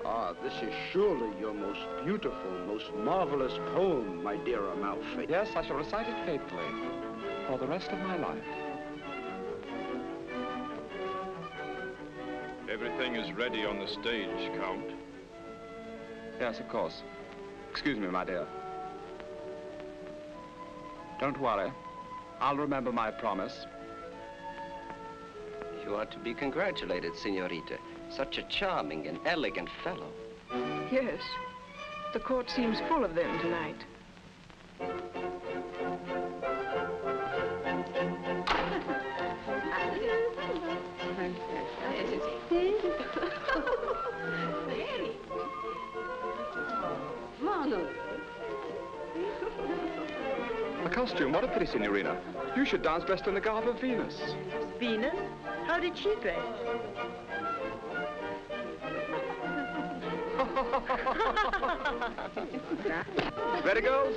Ah, this is surely your most beautiful, most marvelous poem, my dear Amalfi. Yes, I shall recite it faithfully for the rest of my life. Everything is ready on the stage, Count. Yes, of course. Excuse me, my dear. Don't worry. I'll remember my promise. You are to be congratulated, Signorita. Such a charming and elegant fellow. Yes. The court seems full of them tonight. A costume, what a pity, Signorina. You should dance dressed in the garb of Venus. Venus? How did she dress? Ready, girls?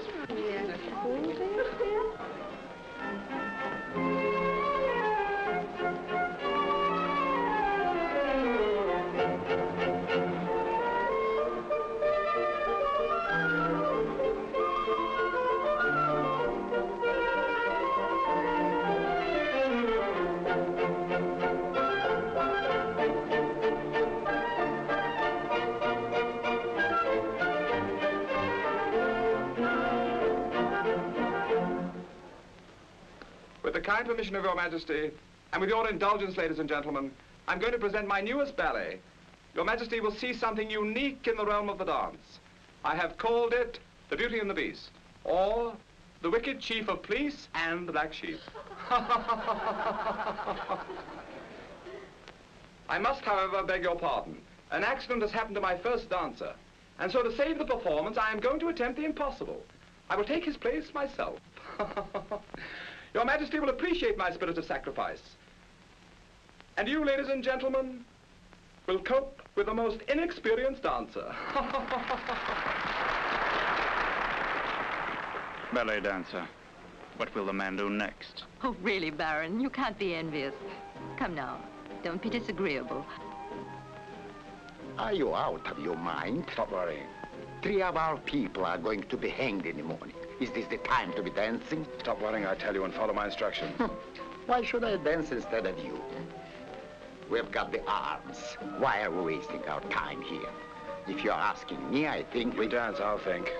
With the kind permission of Your Majesty, and with your indulgence, ladies and gentlemen, I'm going to present my newest ballet. Your Majesty will see something unique in the realm of the dance. I have called it The Beauty and the Beast, or The Wicked Chief of Police and the Black Sheep. I must, however, beg your pardon. An accident has happened to my first dancer, and so to save the performance, I am going to attempt the impossible. I will take his place myself. Your Majesty will appreciate my spirit of sacrifice. And you, ladies and gentlemen, will cope with the most inexperienced dancer. Ballet dancer, what will the man do next? Oh, really, Baron, you can't be envious. Come now, don't be disagreeable. Are you out of your mind? Stop worrying. 3 of our people are going to be hanged in the morning. Is this the time to be dancing? Stop worrying, I tell you, and follow my instructions. Why should I dance instead of you? We've got the arms. Why are we wasting our time here? If you're asking me, I think we... dance, I'll think.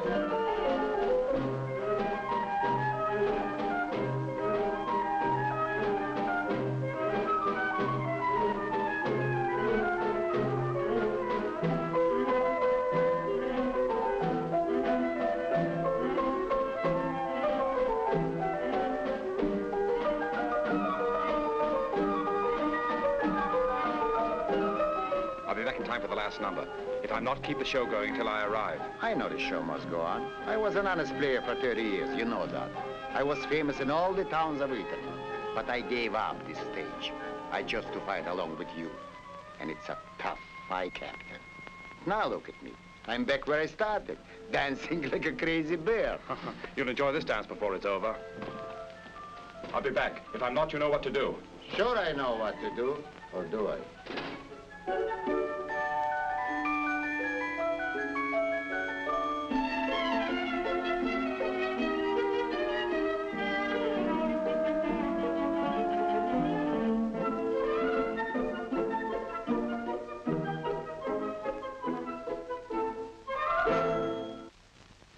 Time for the last number. If I'm not, keep the show going till I arrive. I know the show must go on. I was an honest player for 30 years, you know that. I was famous in all the towns of Italy. But I gave up this stage. I just to fight along with you. And it's a tough fight, Captain. Now look at me. I'm back where I started, dancing like a crazy bear. You'll enjoy this dance before it's over. I'll be back. If I'm not, you know what to do. Sure I know what to do. Or do I?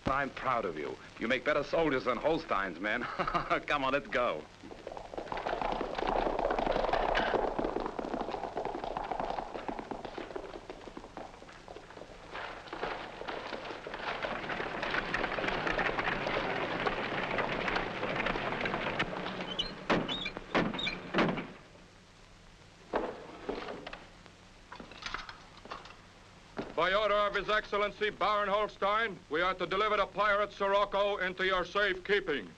I'm proud of you. You make better soldiers than Holsteins, men. Come on, let's go. By order of His Excellency Baron Holstein, we are to deliver the pirate Sirocco into your safekeeping.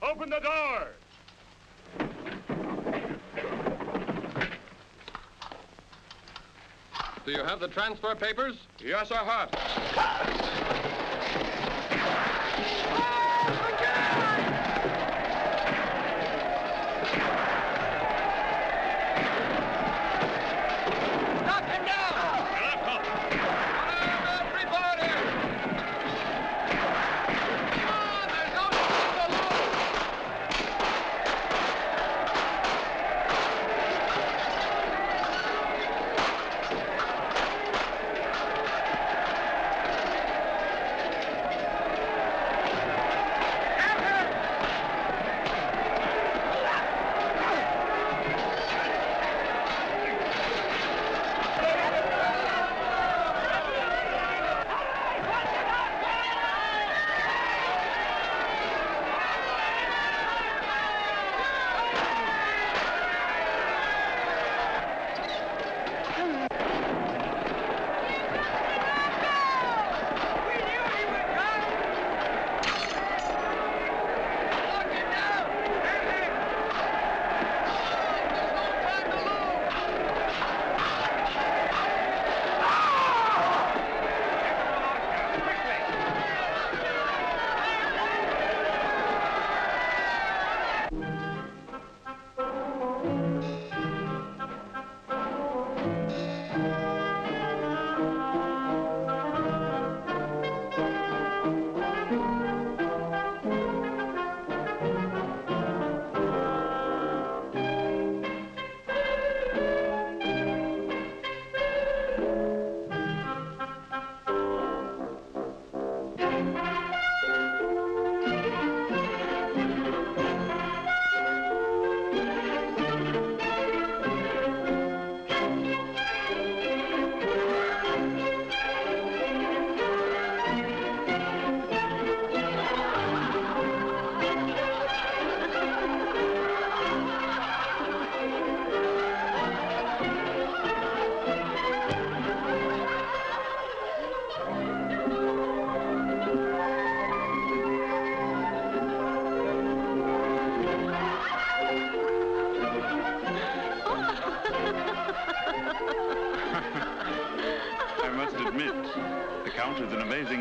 Open the door! Do you have the transfer papers? Yes, I have.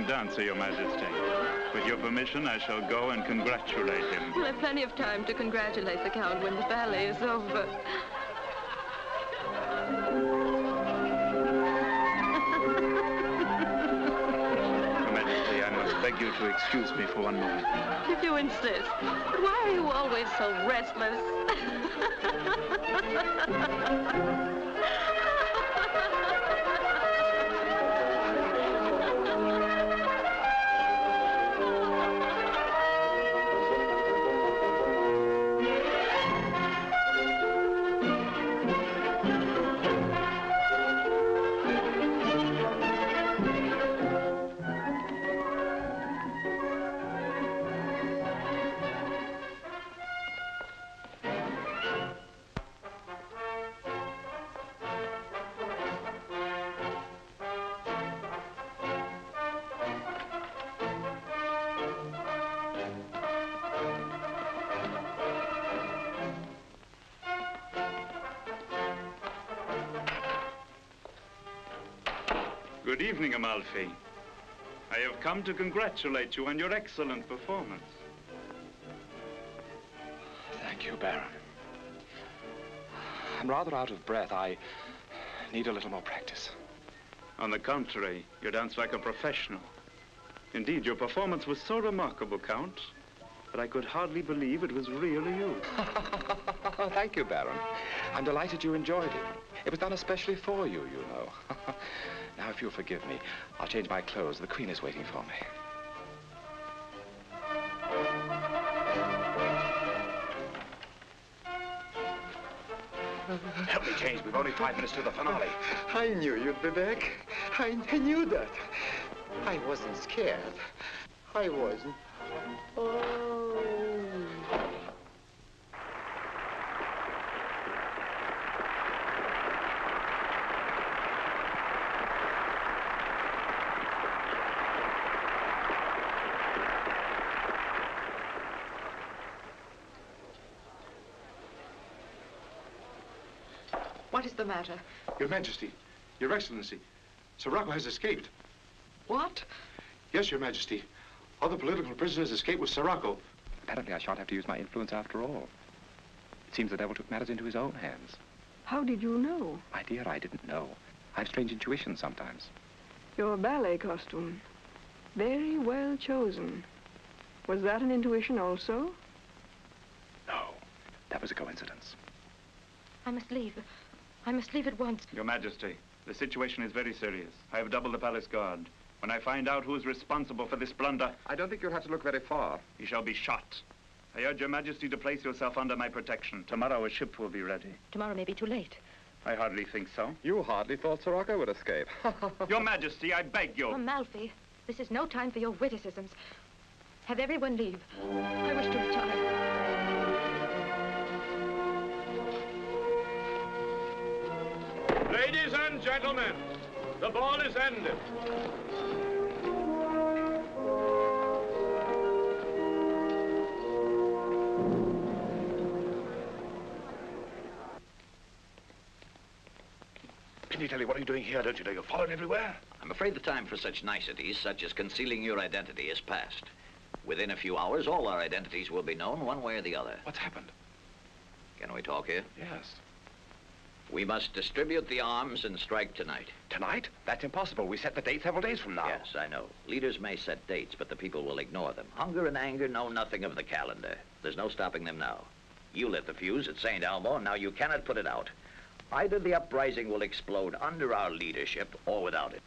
Dancer, Your Majesty. With your permission, I shall go and congratulate him. We'll have plenty of time to congratulate the Count when the ballet is over. Your Majesty, I must beg you to excuse me for one moment. If you insist. But why are you always so restless? Good evening, Amalfi. I have come to congratulate you on your excellent performance. Thank you, Baron. I'm rather out of breath. I need a little more practice. On the contrary, you dance like a professional. Indeed, your performance was so remarkable, Count, that I could hardly believe it was really you. Thank you, Baron. I'm delighted you enjoyed it. It was done especially for you, you know. Now, if you'll forgive me, I'll change my clothes. The Queen is waiting for me. Help me change. We've only 5 minutes to the finale. I knew you'd be back. I knew that. I wasn't scared. I wasn't. Oh. What is the matter? Your Majesty, Your Excellency, Sirocco has escaped. What? Yes, Your Majesty. Other political prisoners escaped with Sirocco. Apparently, I shan't have to use my influence after all. It seems the devil took matters into his own hands. How did you know? My dear, I didn't know. I have strange intuitions sometimes. Your ballet costume. Very well chosen. Was that an intuition also? No, that was a coincidence. I must leave. I must leave at once. Your Majesty, the situation is very serious. I have doubled the palace guard. When I find out who is responsible for this blunder... I don't think you'll have to look very far. He shall be shot. I urge Your Majesty to place yourself under my protection. Tomorrow a ship will be ready. Tomorrow may be too late. I hardly think so. You hardly thought Sirocco would escape. Your Majesty, I beg you. Amalfi, this is no time for your witticisms. Have everyone leave. I wish to retire. Ladies and gentlemen, the ball is ended. Pinitelli, what are you doing here? Don't you know you're followed everywhere? I'm afraid the time for such niceties, such as concealing your identity, is past. Within a few hours, all our identities will be known one way or the other. What's happened? Can we talk here? Yes. We must distribute the arms and strike tonight. Tonight? That's impossible. We set the date several days from now. Yes, I know. Leaders may set dates, but the people will ignore them. Hunger and anger know nothing of the calendar. There's no stopping them now. You lit the fuse at St. Elmo, and now you cannot put it out. Either the uprising will explode under our leadership or without it.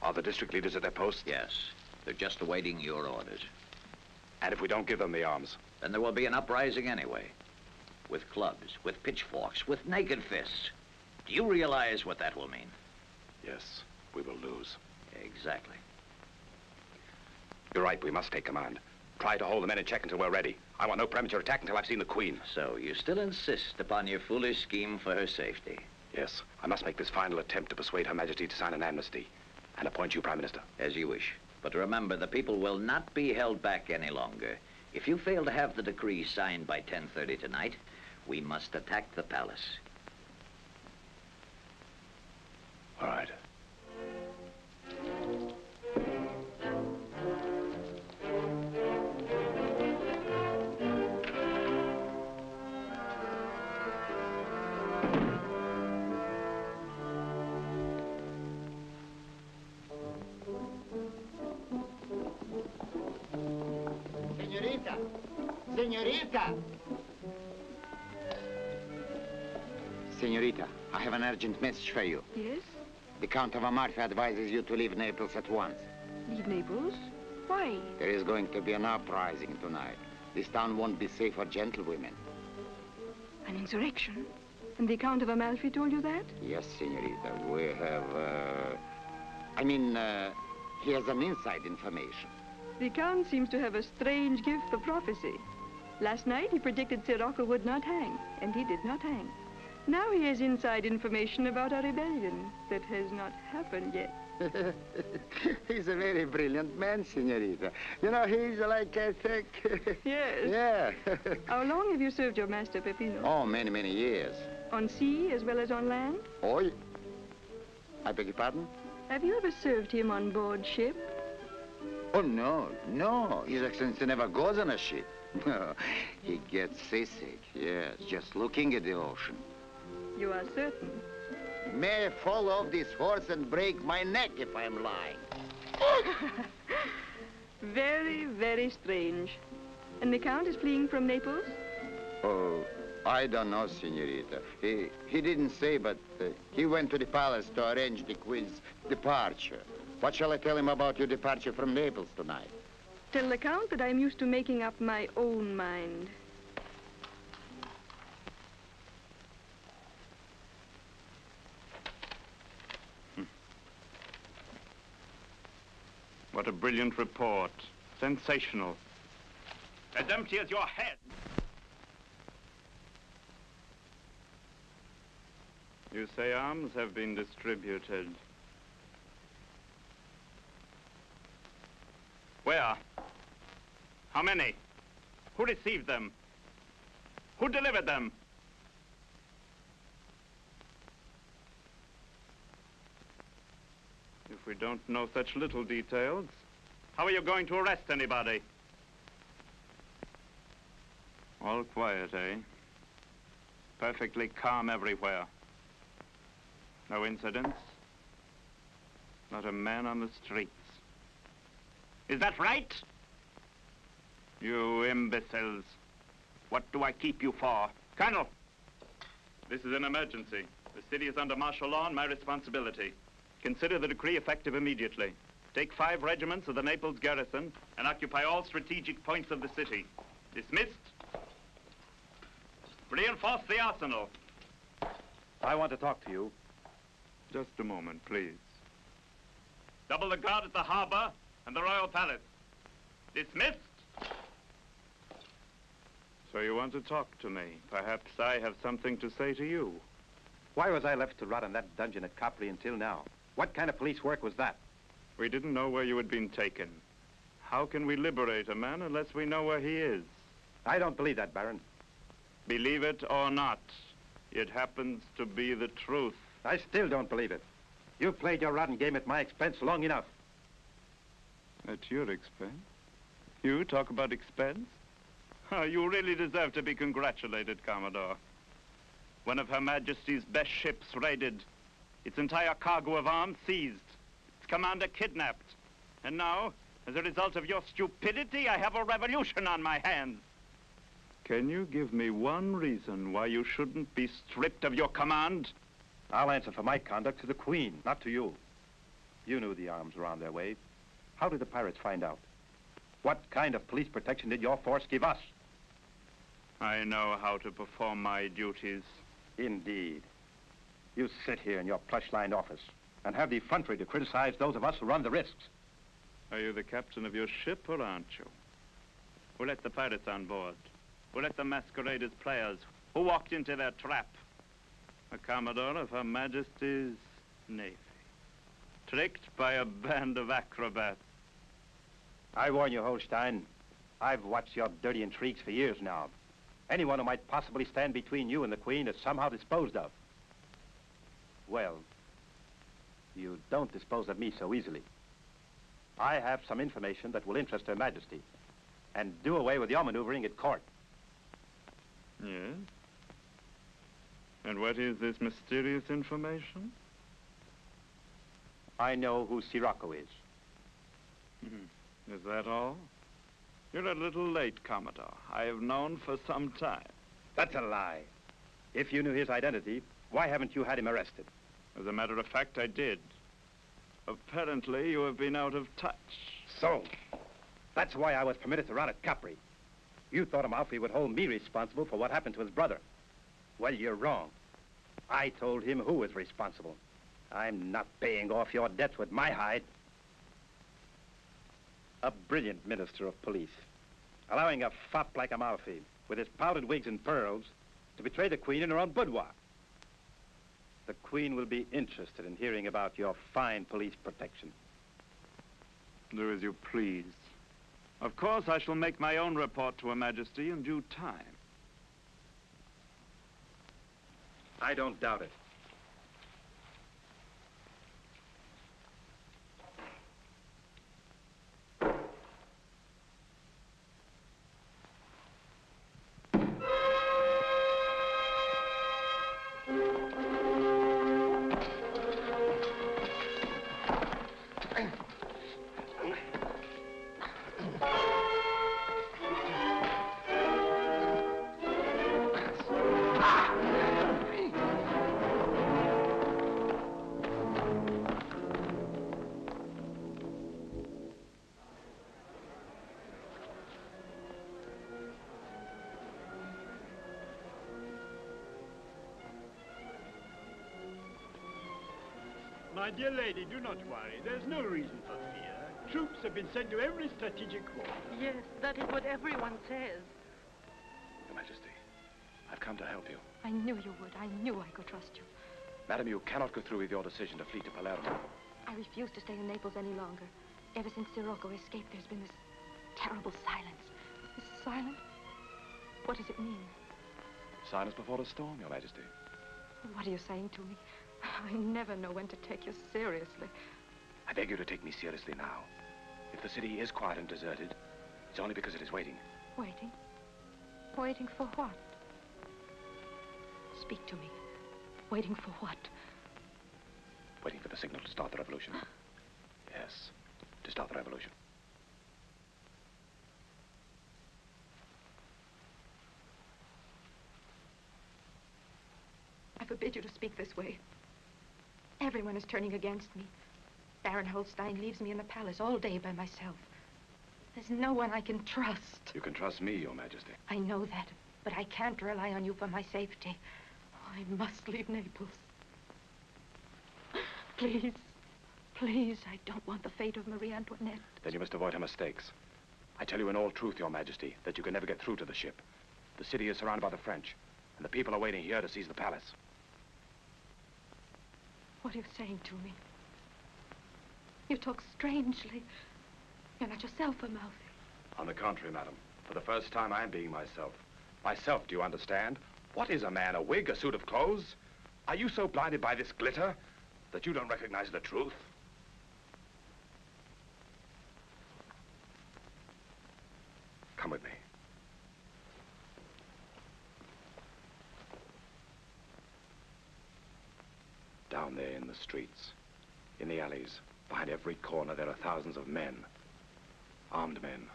Are the district leaders at their posts? Yes. They're just awaiting your orders. And if we don't give them the arms? Then there will be an uprising anyway. With clubs, with pitchforks, with naked fists. Do you realize what that will mean? Yes, we will lose. Exactly. You're right, we must take command. Try to hold the men in check until we're ready. I want no premature attack until I've seen the Queen. So you still insist upon your foolish scheme for her safety? Yes, I must make this final attempt to persuade Her Majesty to sign an amnesty and appoint you Prime Minister. As you wish. But remember, the people will not be held back any longer. If you fail to have the decree signed by 10:30 tonight, we must attack the palace. All right. Senorita! Senorita, I have an urgent message for you. Yes? The Count of Amalfi advises you to leave Naples at once. Leave Naples? Why? There is going to be an uprising tonight. This town won't be safe for gentlewomen. An insurrection? And the Count of Amalfi told you that? Yes, Senorita. We have, he has an inside information. The Count seems to have a strange gift for prophecy. Last night he predicted Sirocco would not hang, and he did not hang. Now he has inside information about a rebellion that has not happened yet. He's a very brilliant man, Senorita. You know, he's like, I think... Yes? Yeah. How long have you served your master, Peppino? Oh, many, many years. On sea as well as on land? Oh, I beg your pardon? Have you ever served him on board ship? Oh, no, no. His Excellency never goes on a ship. No, he gets seasick, yes, just looking at the ocean. You are certain? May I fall off this horse and break my neck if I'm lying. Very, very strange. And the Count is fleeing from Naples? Oh, I don't know, Senorita. He didn't say, but he went to the palace to arrange the Queen's departure. What shall I tell him about your departure from Naples tonight? Tell the Count that I'm used to making up my own mind. What a brilliant report. Sensational. As empty as your head. You say arms have been distributed. Where? How many? Who received them? Who delivered them? If we don't know such little details, how are you going to arrest anybody? All quiet, eh? Perfectly calm everywhere. No incidents. Not a man on the streets. Is that right? You imbeciles. What do I keep you for? Colonel! This is an emergency. The city is under martial law and my responsibility. Consider the decree effective immediately. Take 5 regiments of the Naples garrison and occupy all strategic points of the city. Dismissed. Reinforce the arsenal. I want to talk to you. Just a moment, please. Double the guard at the harbor and the royal palace. Dismissed. So you want to talk to me. Perhaps I have something to say to you. Why was I left to rot in that dungeon at Capri until now? What kind of police work was that? We didn't know where you had been taken. How can we liberate a man unless we know where he is? I don't believe that, Baron. Believe it or not, it happens to be the truth. I still don't believe it. You've played your rotten game at my expense long enough. At your expense? You talk about expense? Oh, you really deserve to be congratulated, Commodore. One of Her Majesty's best ships raided, its entire cargo of arms seized, its commander kidnapped. And now, as a result of your stupidity, I have a revolution on my hands. Can you give me one reason why you shouldn't be stripped of your command? I'll answer for my conduct to the Queen, not to you. You knew the arms were on their way. How did the pirates find out? What kind of police protection did your force give us? I know how to perform my duties. Indeed. You sit here in your plush-lined office and have the effrontery to criticize those of us who run the risks. Are you the captain of your ship, or aren't you? Who let the pirates on board? Who let the masquerade as players? Who walked into their trap? A Commodore of Her Majesty's Navy. Tricked by a band of acrobats. I warn you, Holstein. I've watched your dirty intrigues for years now. Anyone who might possibly stand between you and the Queen is somehow disposed of. Well, you don't dispose of me so easily. I have some information that will interest Her Majesty and do away with your maneuvering at court. Yes? And what is this mysterious information? I know who Sirocco is. Is that all? You're a little late, Commodore. I have known for some time. That's a lie. If you knew his identity, why haven't you had him arrested? As a matter of fact, I did. Apparently, you have been out of touch. So, that's why I was permitted to run at Capri. You thought Amalfi would hold me responsible for what happened to his brother. Well, you're wrong. I told him who was responsible. I'm not paying off your debts with my hide. A brilliant minister of police, allowing a fop like Amalfi, with his powdered wigs and pearls, to betray the Queen in her own boudoir. The Queen will be interested in hearing about your fine police protection. Do as you please. Of course, I shall make my own report to Her Majesty in due time. I don't doubt it. My dear lady, do not worry. There's no reason for fear. Troops have been sent to every strategic point. Yes, that is what everyone says. Your Majesty, I've come to help you. I knew you would. I knew I could trust you. Madam, you cannot go through with your decision to flee to Palermo. I refuse to stay in Naples any longer. Ever since Sirocco escaped, there's been this terrible silence. This silence? What does it mean? Silence before a storm, Your Majesty. What are you saying to me? I never know when to take you seriously. I beg you to take me seriously now. If the city is quiet and deserted, it's only because it is waiting. Waiting? Waiting for what? Speak to me. Waiting for what? Waiting for the signal to start the revolution. Yes, to start the revolution. I forbid you to speak this way. Everyone is turning against me. Baron Holstein leaves me in the palace all day by myself. There's no one I can trust. You can trust me, Your Majesty. I know that, but I can't rely on you for my safety. I must leave Naples. Please, please, I don't want the fate of Marie Antoinette. Then you must avoid her mistakes. I tell you in all truth, Your Majesty, that you can never get through to the ship. The city is surrounded by the French, and the people are waiting here to seize the palace. What are you saying to me? You talk strangely. You're not yourself, Amalfi. On the contrary, madam. For the first time, I am being myself. Myself, do you understand? What is a man? A wig? A suit of clothes? Are you so blinded by this glitter that you don't recognize the truth? Come with me. Down there in the streets, in the alleys, behind every corner, there are thousands of men. Armed men.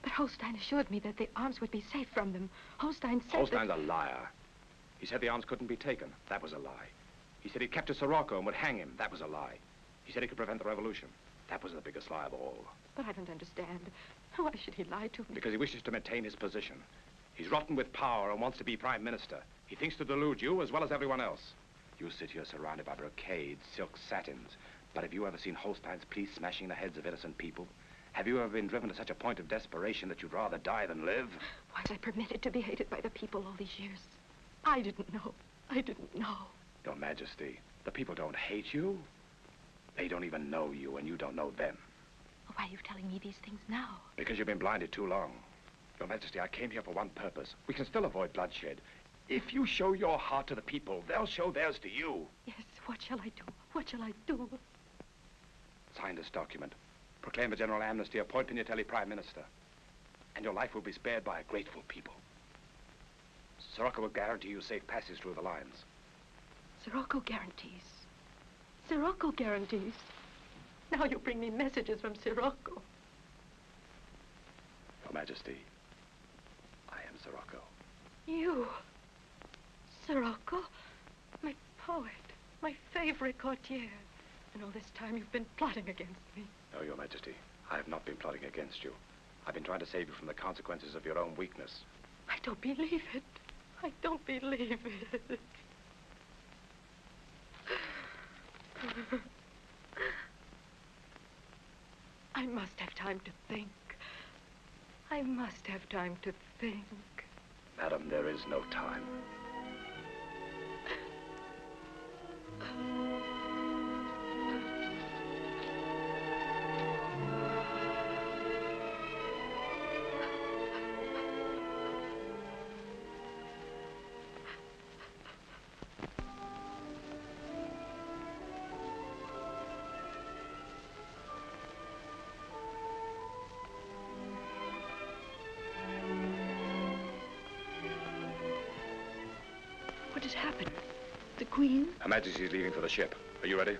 But Holstein assured me that the arms would be safe from them. Holstein said Holstein's a liar. He said the arms couldn't be taken. That was a lie. He said he'd capture Sirocco and would hang him. That was a lie. He said he could prevent the revolution. That was the biggest lie of all. But I don't understand. Why should he lie to me? Because he wishes to maintain his position. He's rotten with power and wants to be prime minister. He thinks to delude you as well as everyone else. You sit here surrounded by brocades, silk satins. But have you ever seen Holstein's police smashing the heads of innocent people? Have you ever been driven to such a point of desperation that you'd rather die than live? Why was I permitted to be hated by the people all these years? I didn't know. I didn't know. Your Majesty, the people don't hate you. They don't even know you, and you don't know them. Why are you telling me these things now? Because you've been blinded too long. Your Majesty, I came here for one purpose. We can still avoid bloodshed. If you show your heart to the people, they'll show theirs to you. Yes, what shall I do? What shall I do? Sign this document. Proclaim a general amnesty, appoint Pignatelli prime minister. And your life will be spared by a grateful people. Sirocco will guarantee you safe passage through the lines. Sirocco guarantees. Sirocco guarantees. Now you bring me messages from Sirocco. Your Majesty, I am Sirocco. You? Sirocco? My poet. My favorite courtier. And all this time you've been plotting against me. No, Your Majesty. I have not been plotting against you. I've been trying to save you from the consequences of your own weakness. I don't believe it. I don't believe it. I must have time to think. I must have time to think. Madam, there is no time. What has happened? The Queen? Her Majesty's leaving for the ship. Are you ready?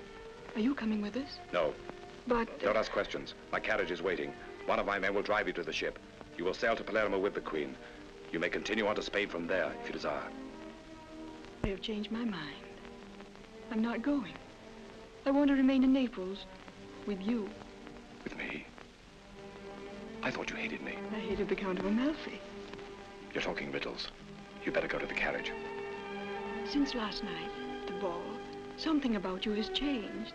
Are you coming with us? No. But... Don't ask questions. My carriage is waiting. One of my men will drive you to the ship. You will sail to Palermo with the Queen. You may continue on to Spain from there, if you desire. I have changed my mind. I'm not going. I want to remain in Naples with you. With me? I thought you hated me. I hated the Count of Amalfi. You're talking riddles. You better go to the carriage. Since last night, the ball, Something about you has changed.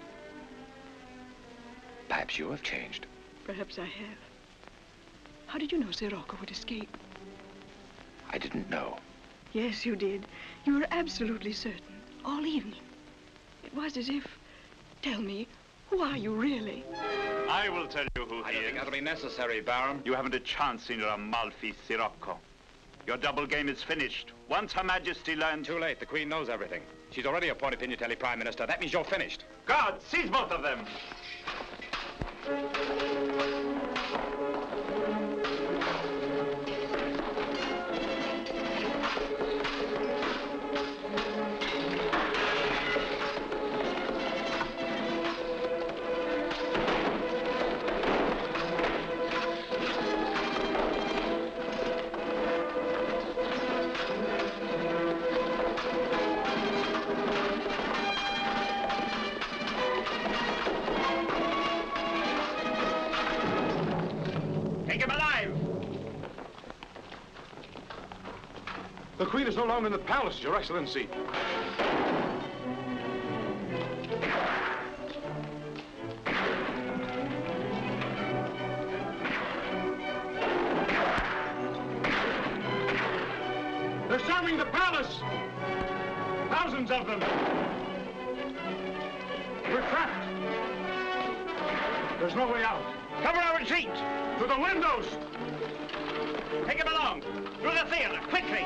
Perhaps you have changed. Perhaps I have. How did you know Sirocco would escape? I didn't know. Yes, you did. You were absolutely certain. All evening. It was as if... Tell me, who are you really? I will tell you who I he don't is. think that'll be necessary, Baron. You haven't a chance, Signor Amalfi Sirocco. Your double game is finished. Once Her Majesty learns... Too late. The Queen knows everything. She's already appointed Pignatelli Prime Minister. That means you're finished. Guard, seize both of them. Take him alive! The Queen is no longer in the palace, Your Excellency. They're storming the palace! Thousands of them! We're trapped! There's no way out. Cover our retreat! To the windows! Take him along! Through the theater, quickly!